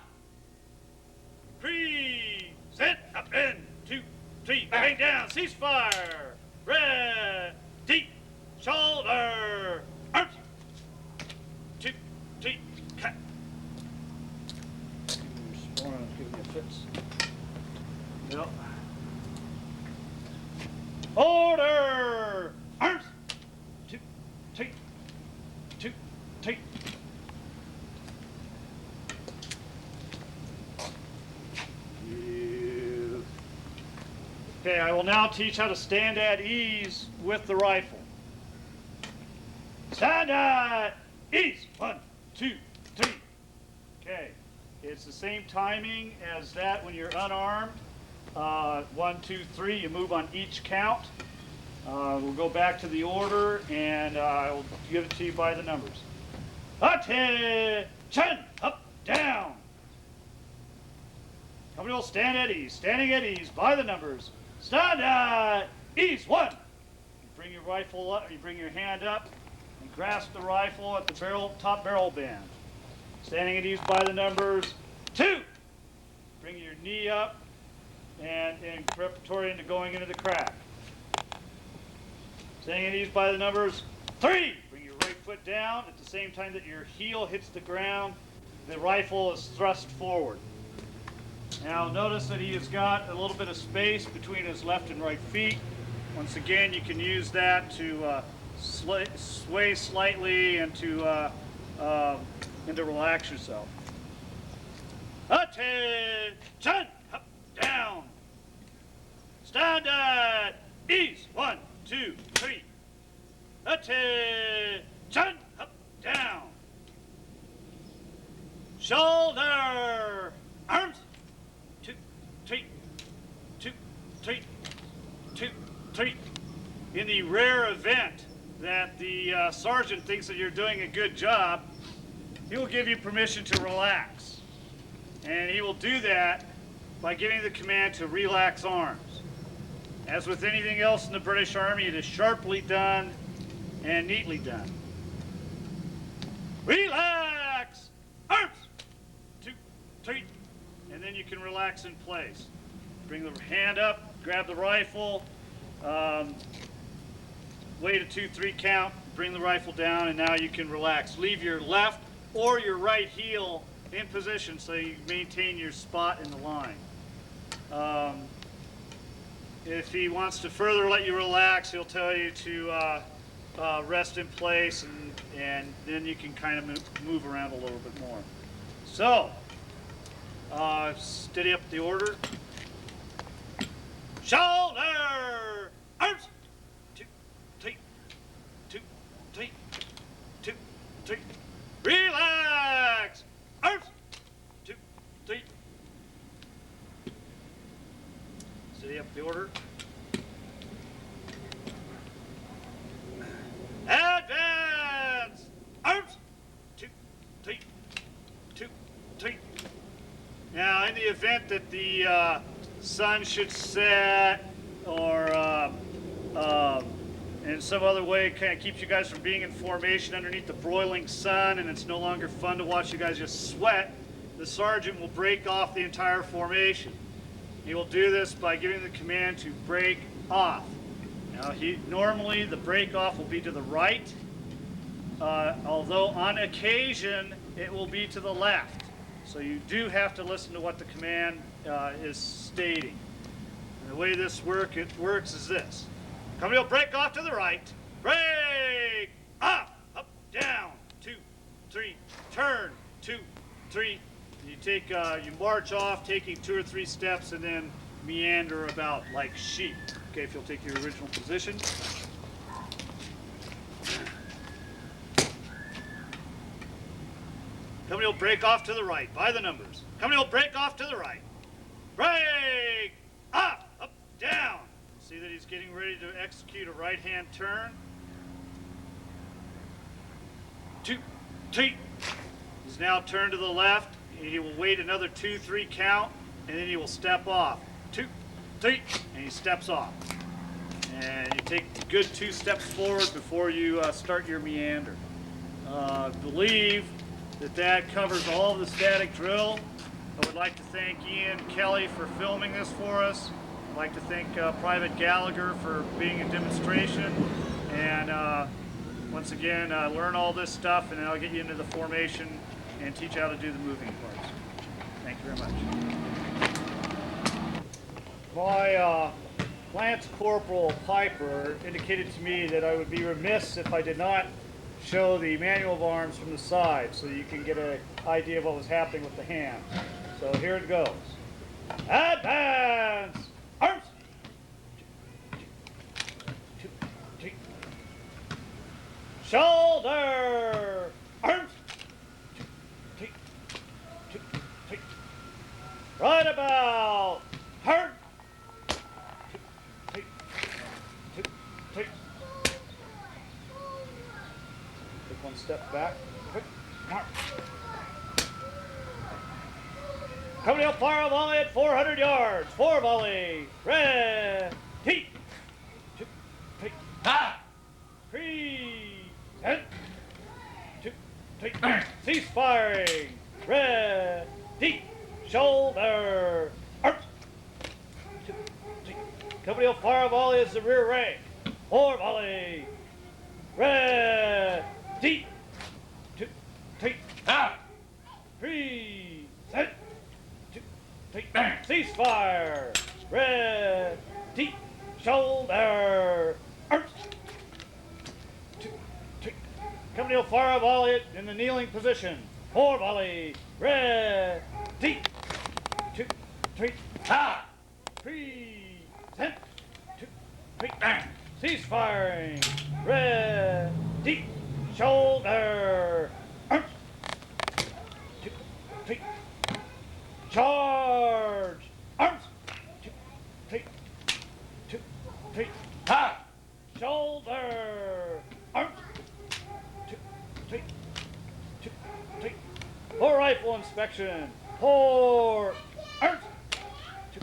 Present. Up in. 2, 3, bang down. Ceasefire. Ready. Shoulder. Arms. 2, 3, cut. Give me a fix. Yep. Order! Arms! 2, 3, 2, 3. Okay, I will now teach how to stand at ease with the rifle. Stand at ease. 1, 2, 3. Okay, it's the same timing as that when you're unarmed. 1, 2, 3, you move on each count. We'll go back to the order, and I will give it to you by the numbers. Attention! Up, down. Company will stand at ease. Standing at ease by the numbers. Stand at ease. 1. You bring your rifle up, you bring your hand up and grasp the rifle at the top barrel band. Standing at ease by the numbers. 2. Bring your knee up and preparatory into going into the crack. Standing at ease by the numbers. 3. Bring your right foot down at the same time that your heel hits the ground. The rifle is thrust forward. Now notice that he has got a little bit of space between his left and right feet. Once again, you can use that to sway slightly and to relax yourself. Attention! Up, down. Stand at ease. 1, 2, 3. Attention! Up, down. Shoulder. Arms. 2, 3. 2, 3. 2, 3. In the rare event that the sergeant thinks that you're doing a good job, he will give you permission to relax. And he will do that by giving the command to relax arms. As with anything else in the British Army, it is sharply done and neatly done. Relax! Arms! 2, 3. And then you can relax in place. Bring the hand up, grab the rifle, wait a 2, 3 count, bring the rifle down, and now you can relax. Leave your left or your right heel in position so you maintain your spot in the line. If he wants to further let you relax, he'll tell you to rest in place, and then you can kind of move around a little bit more. So, steady up the order. Shoulder! Arms! 2, 3. event that the sun should set or in some other way kind of keeps you guys from being in formation underneath the broiling sun, and it's no longer fun to watch you guys just sweat, the sergeant will break off the entire formation. He will do this by giving the command to break off. Now, normally the break off will be to the right, although on occasion it will be to the left. So you do have to listen to what the command is stating. And the way this works is this. Company will break off to the right. Break! Up! Up, down. 2, 3, turn. 2, 3. You march off, taking 2 or 3 steps, and then meander about like sheep. Okay, if you'll take your original position. Company will break off to the right, by the numbers. Company will break off to the right. Break! Up! Up, down. See that he's getting ready to execute a right-hand turn. 2, 3. He's now turned to the left. He will wait another 2, 3 count, and then he will step off. 2, 3, and he steps off. And you take a good 2 steps forward before you start your meander. Believe that covers all of the static drill. I would like to thank Ian Kelly for filming this for us. I'd like to thank Private Gallagher for being a demonstration. And once again, learn all this stuff, and then I'll get you into the formation and teach you how to do the moving parts. Thank you very much. My Lance Corporal Piper indicated to me that I would be remiss if I did not show the manual of arms from the side so you can get an idea of what was happening with the hand. So here it goes. Advance! Arms! 2, 3. Shoulder! Arms! 2, 3. 2, 3. Right about! Turn! 2, 3. 2, 3. Take 1 step back. Quick. March. Company will fire a volley at 400 yards. 4 volley. Ready. 2, 3. Ha! 3. 10. 2, 3. Cease firing. Ready. Shoulder. Arms. 2, 3. Company will fire a volley as the rear rank. 4 volley. Ready. 2, 3. Ha! 3. 10. 2, 3. Cease fire. Ready. Shoulder. Arms. 2, 3. Company will fire a volley in the kneeling position. 4 volley. Ready. 2, 3. Ha! 3. 10. 2, 3. Cease firing. Ready. Shoulder. Arms. 2, 3. Charge. Arms. 2, 3. 2, 3. Ha! Shoulder. Arms. 2, 3. 2, 3. For rifle inspection. 4. Arms. 2,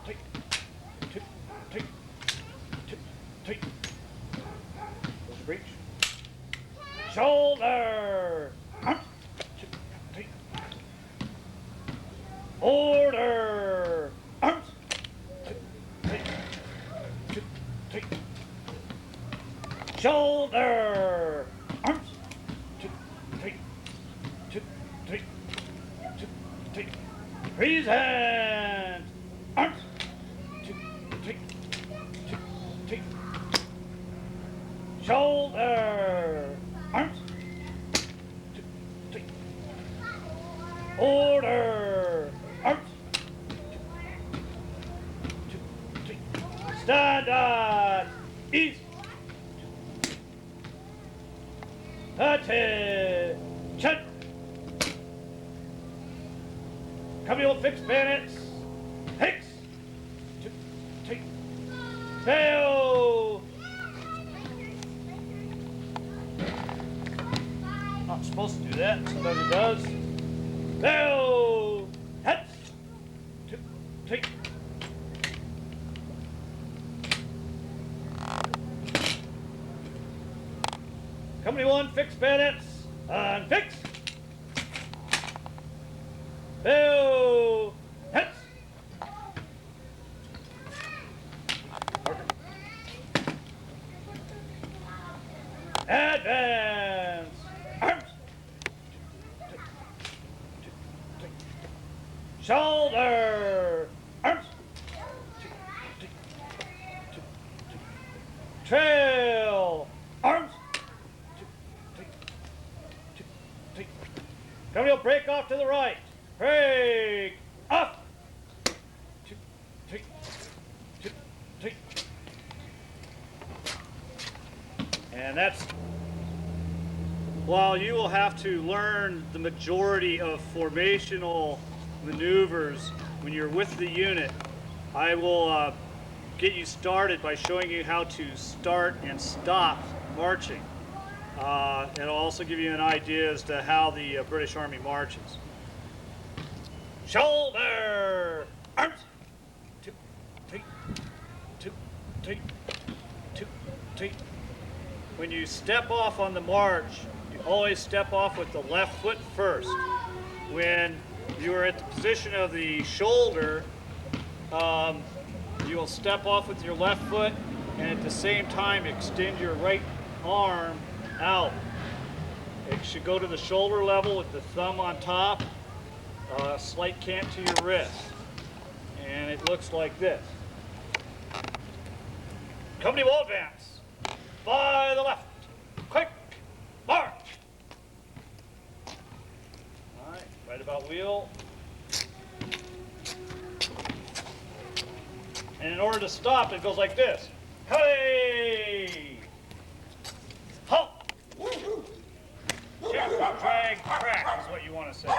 3. 2, 3. 2, 3. Close the breech. Shoulder. Arms. 2, 3. Order. Arms. 2, 3. 2, 3. Shoulder. Arms. 2, 3. 2, 3. 2, 3. Present. Arms. 2, 3. 2, 3. Shoulder. Arms. 2, 3. Order. Arms. 2, 3. Stand at ease. Attention. Company will fix bayonets. Fix. 2, 3. Fail. Not supposed to do that. Sometimes it does. Fail. Heads. Company 1, fix bayonets. Fix. Bill. Hits. Advance. Arms. Shoulder. Arms. Trail. Arms. Company will break off to the right. Break off. And that's, while you will have to learn the majority of formational maneuvers when you're with the unit, I will get you started by showing you how to start and stop marching. And I'll also give you an idea as to how the British Army marches. Shoulder, arms, 2, 3, 2, 3, 2, 3. When you step off on the march, you always step off with the left foot first. When you are at the position of the shoulder, you will step off with your left foot and at the same time extend your right arm out. It should go to the shoulder level with the thumb on top, slight cant to your wrist. And it looks like this. Company will advance. By the left. Quick march. All right, right about wheel. And in order to stop, it goes like this. Hey! Halt! Check, drag, crack is what you want to say.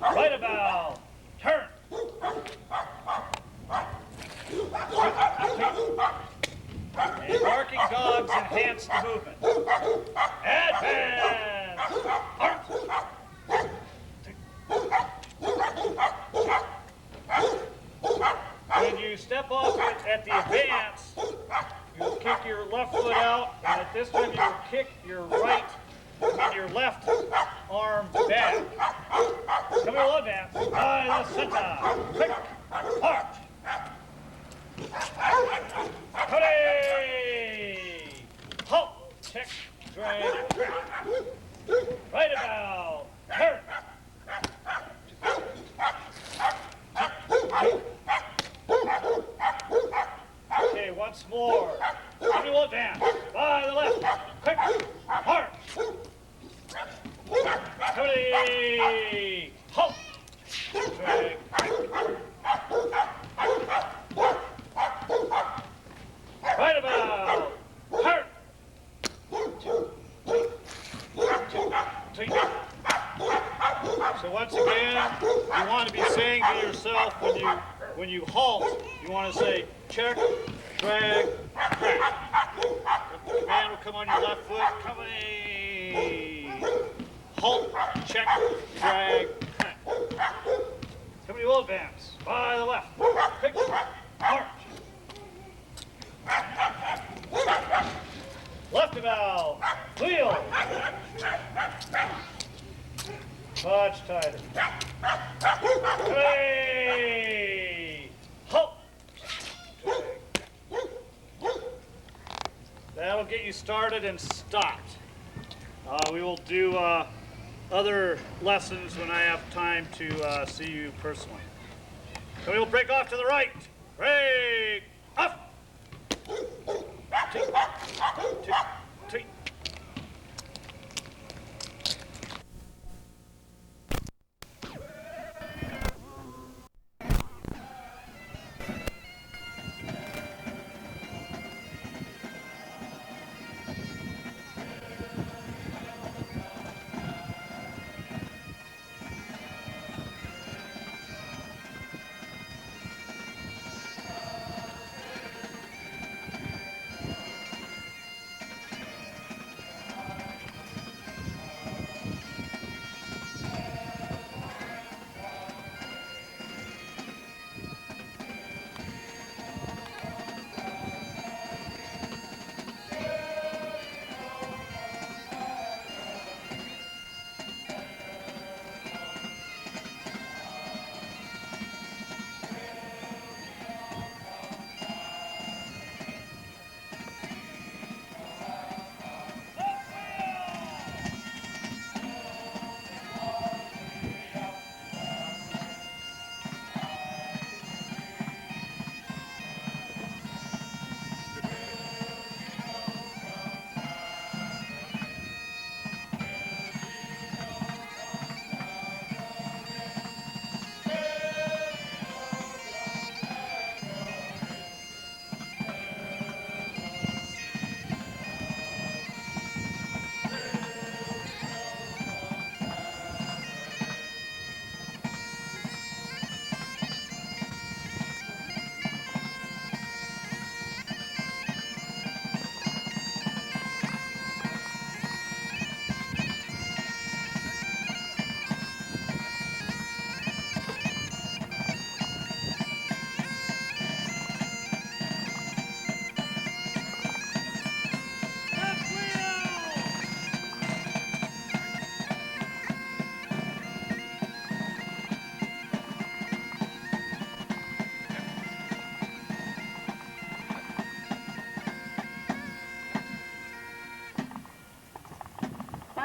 Right about. Turn. And barking dogs enhance the movement. Advance! Arms! When you step off at the advance, you'll kick your left foot out, and at this time you'll kick your your left arm back. Come here, advance. By the center. Quick march. Hooray! Halt! Check, drag, crack. Right about. Turn. Okay, once more. Company will advance. By the left. Quick march. Company. Halt. Drag. Right about. Turn. 2, 3. So once again, you want to be saying to yourself when you halt, you want to say check, drag, crack. The command will come on your left foot. Company. Halt, check, drag, crack. Company will advance. By the left. Quick march. Left about. Wheel. Much tighter. Hooray! Halt! That'll get you started and stopped. We will do other lessons when I have time to see you personally. So we will break off to the right. Break off. Tick, tick, tick.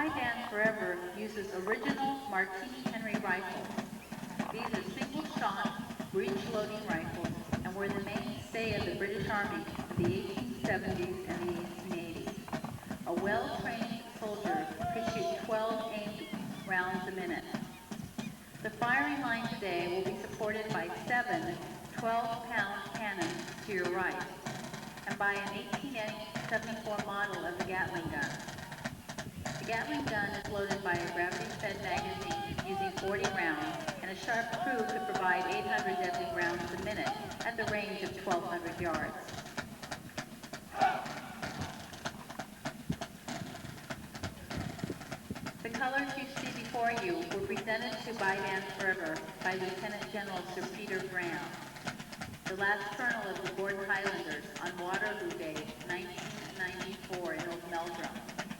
Biden Forever uses original Martini Henry rifles. These are single-shot, breech-loading rifles and were the mainstay of the British Army of the 1870s and the 1880s. A well-trained soldier could shoot 12 aimed rounds a minute. The firing line today will be supported by 7 12-pound cannons to your right and by an 1874 model of the Gatling gun. The Gatling gun is loaded by a gravity-fed magazine using 40 rounds, and a sharp crew could provide 800 deadly rounds a minute at the range of 1,200 yards. The colors you see before you were presented to Biden Forever by Lieutenant General Sir Peter Graham, the last colonel of the Gordon Highlanders on Waterloo Day, 1994 in Old Meldrum,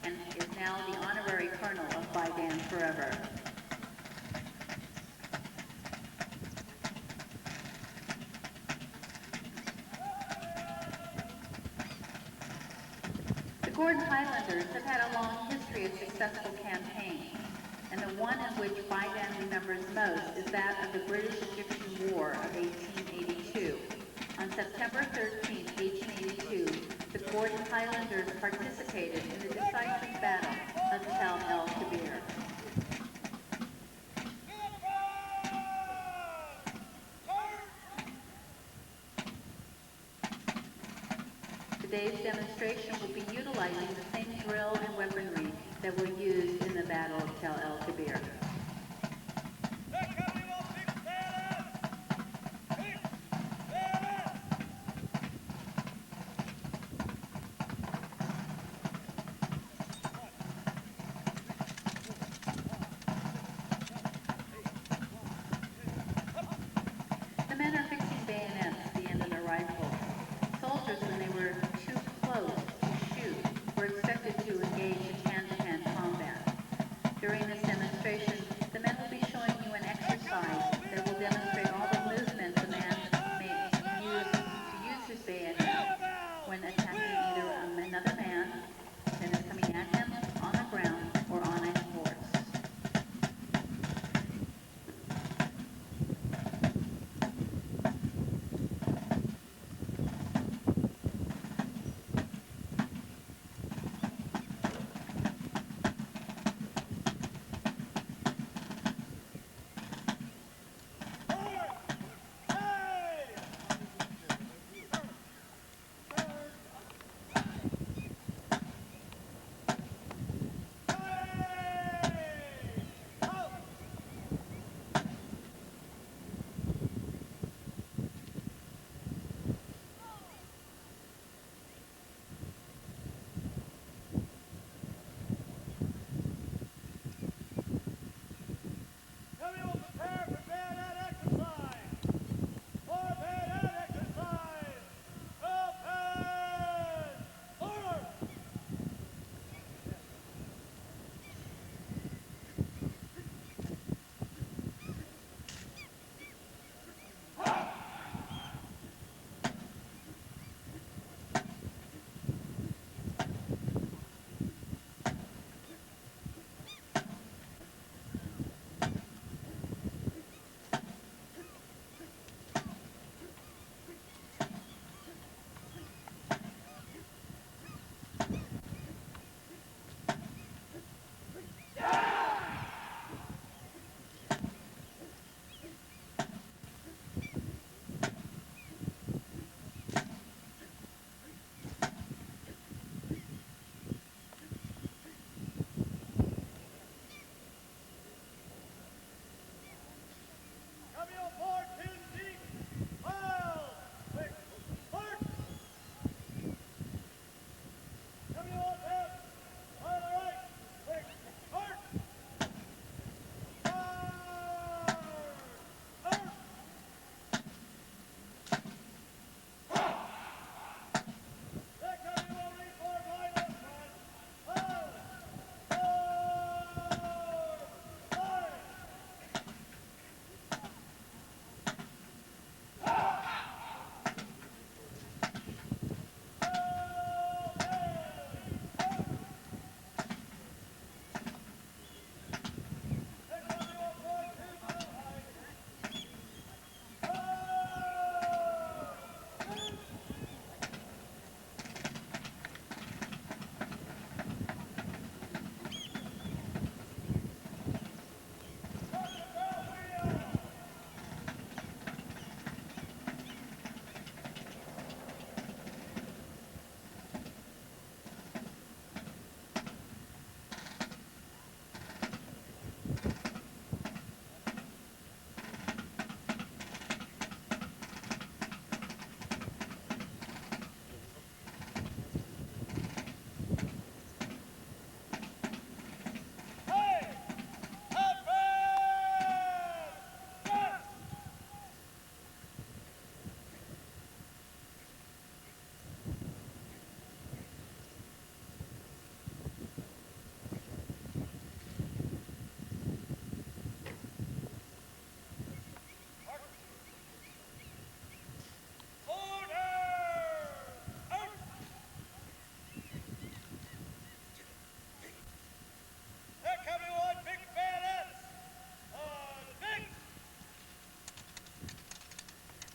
and is now the honorary colonel of Biden Forever. The Gordon Highlanders have had a long history of successful campaigns, and the one in which Biden remembers most is that of the British-Egyptian War of 1882. On September 13, 1882, the Gordon Highlanders participated in the decisive battle of Tel el-Kebir. Today's demonstration will be utilizing the same drill and weaponry that were used in the Battle of Tel el-Kebir. The men are fixing bayonets at the end of their rifles. Soldiers, when they were too close to shoot, were expected to engage in hand-to-hand combat. During this demonstration, the men will be showing you an exercise that will demonstrate all the movements a man may use to use his bayonet when attacking either another man that is coming at him on the ground or on a horse.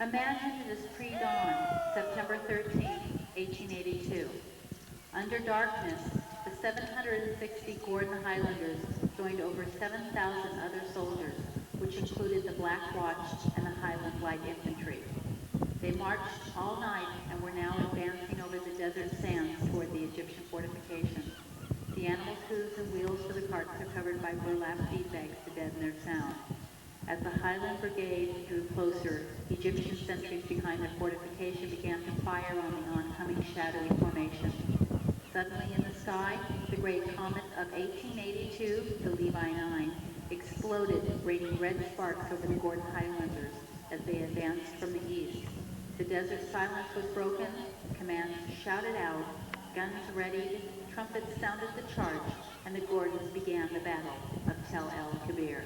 Imagine it is pre-dawn, September 13, 1882. Under darkness, the 760 Gordon Highlanders joined over 7,000 other soldiers, which included the Black Watch and the Highland Light Infantry. They marched all night and were now advancing over the desert sands toward the Egyptian fortifications. The animals' hooves and wheels for the carts are covered by burlap feed bags to deaden their sound. As the Highland Brigade drew closer, Egyptian sentries behind their fortification began to fire on the oncoming shadowy formation. Suddenly in the sky, the great comet of 1882, the Levi 9, exploded, raining red sparks over the Gordon Highlanders as they advanced from the east. The desert silence was broken, commands shouted out, guns readied, trumpets sounded the charge, and the Gordons began the Battle of Tel El Kebir.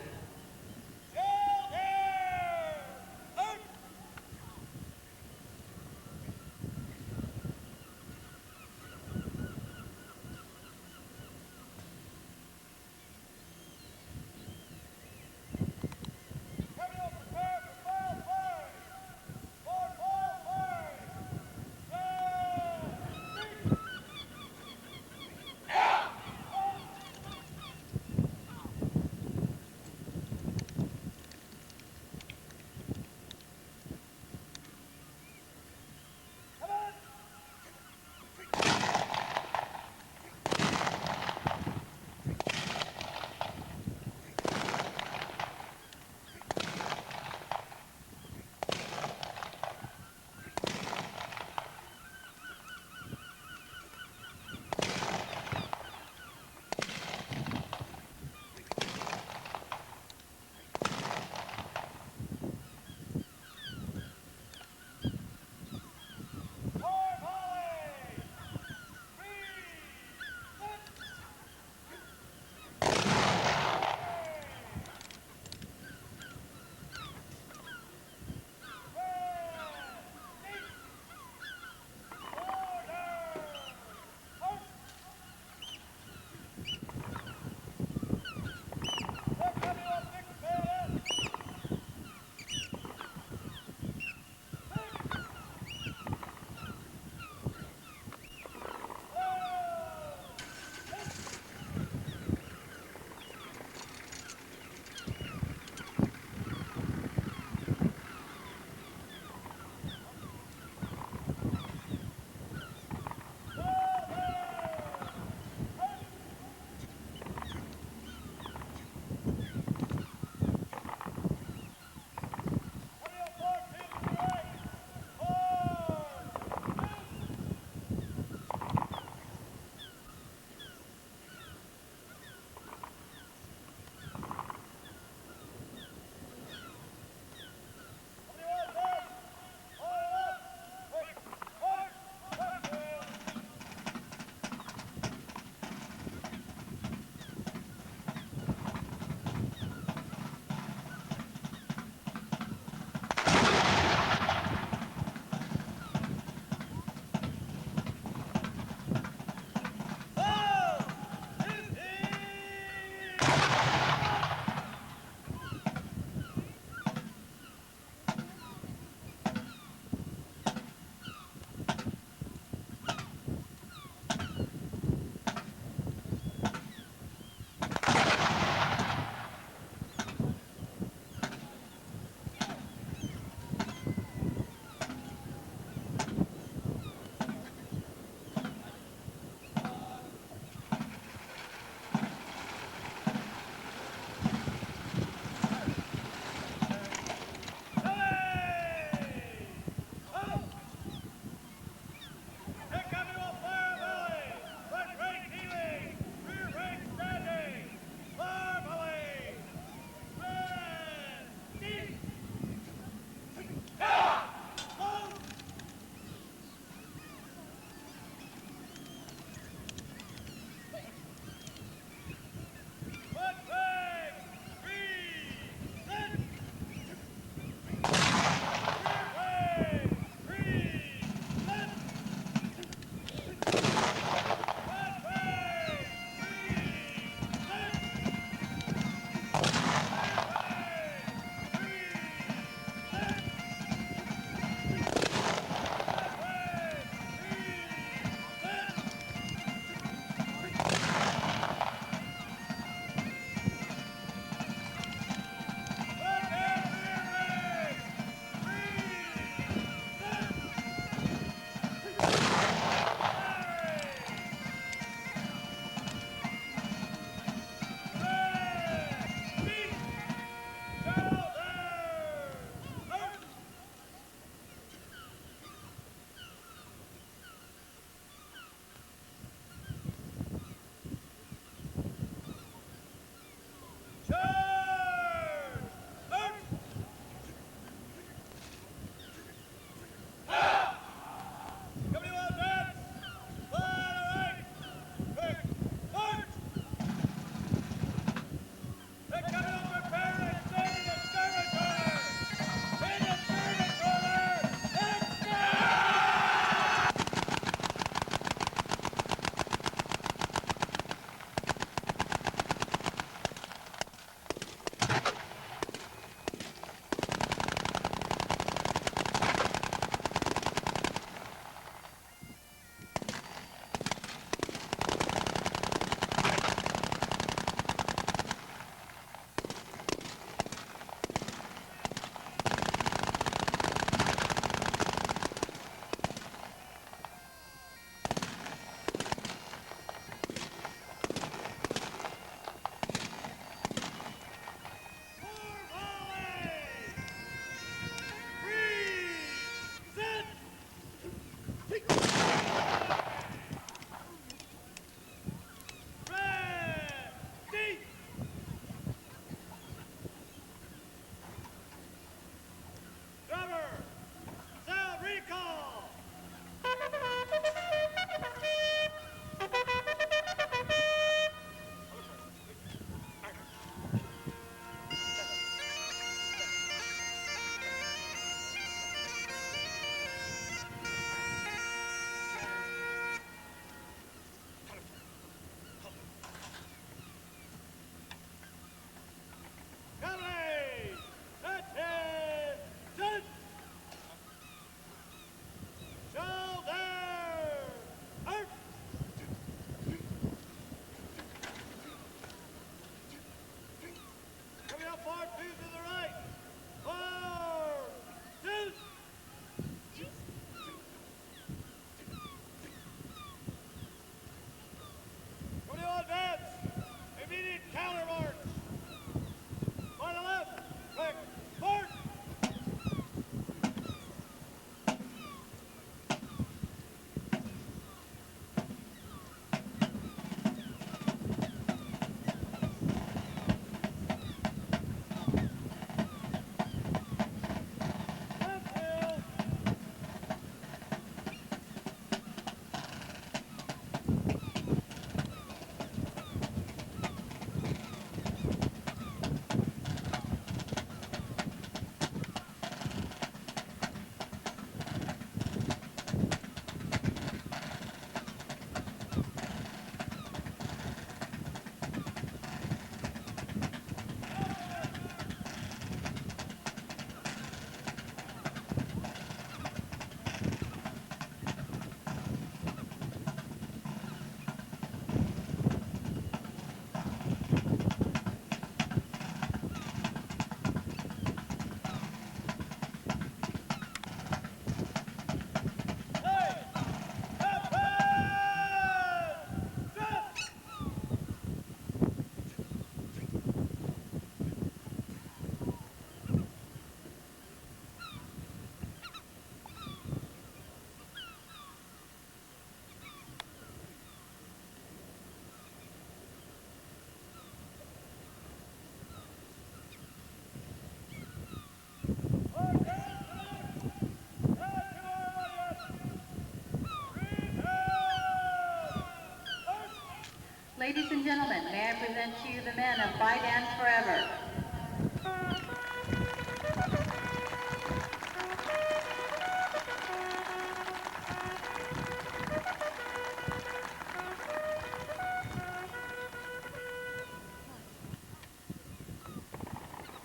Ladies and gentlemen, may I present to you the men of By Dance Forever.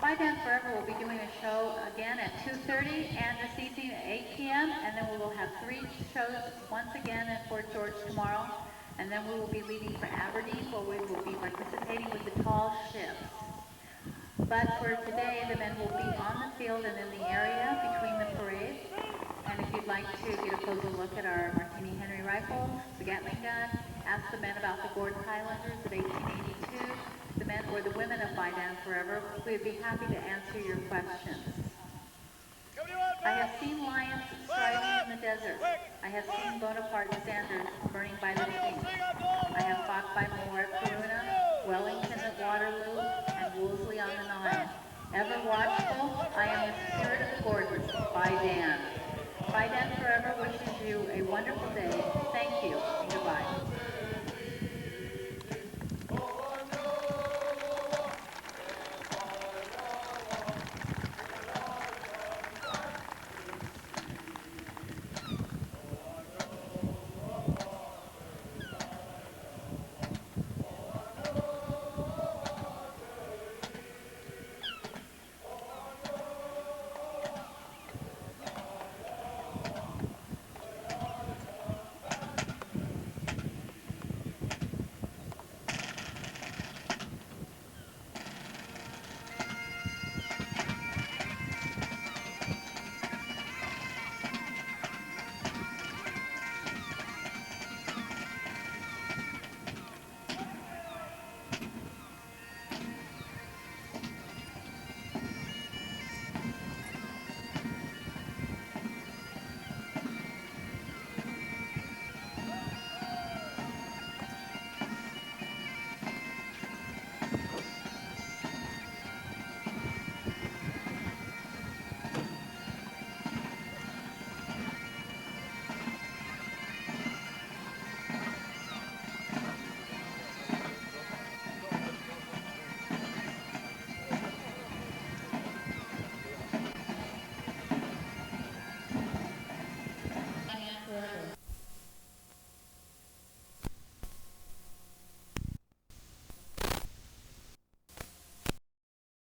By Dance Forever will be doing a show again at 2:30 and this evening at 8 p.m. and then we will have 3 shows once again in Fort George tomorrow, and then we will be leaving for Aberdeen where we will be participating with the tall ships. But for today, the men will be on the field and in the area between the parades. And if you'd like to get a closer look at our Martini Henry rifle, the Gatling gun, ask the men about the Gordon Highlanders of 1882, the men or the women of By Dance Forever. We would be happy to answer your questions. I have seen lions striving in the desert. I have seen Bonaparte standards burning by the sea. I have fought by Moore at Corunna, Wellington at Waterloo, and Wolseley on the Nile. Ever watchful, I am the spirit of the Gordons, By Dan. By Dan Forever wishes you a wonderful day. Thank you.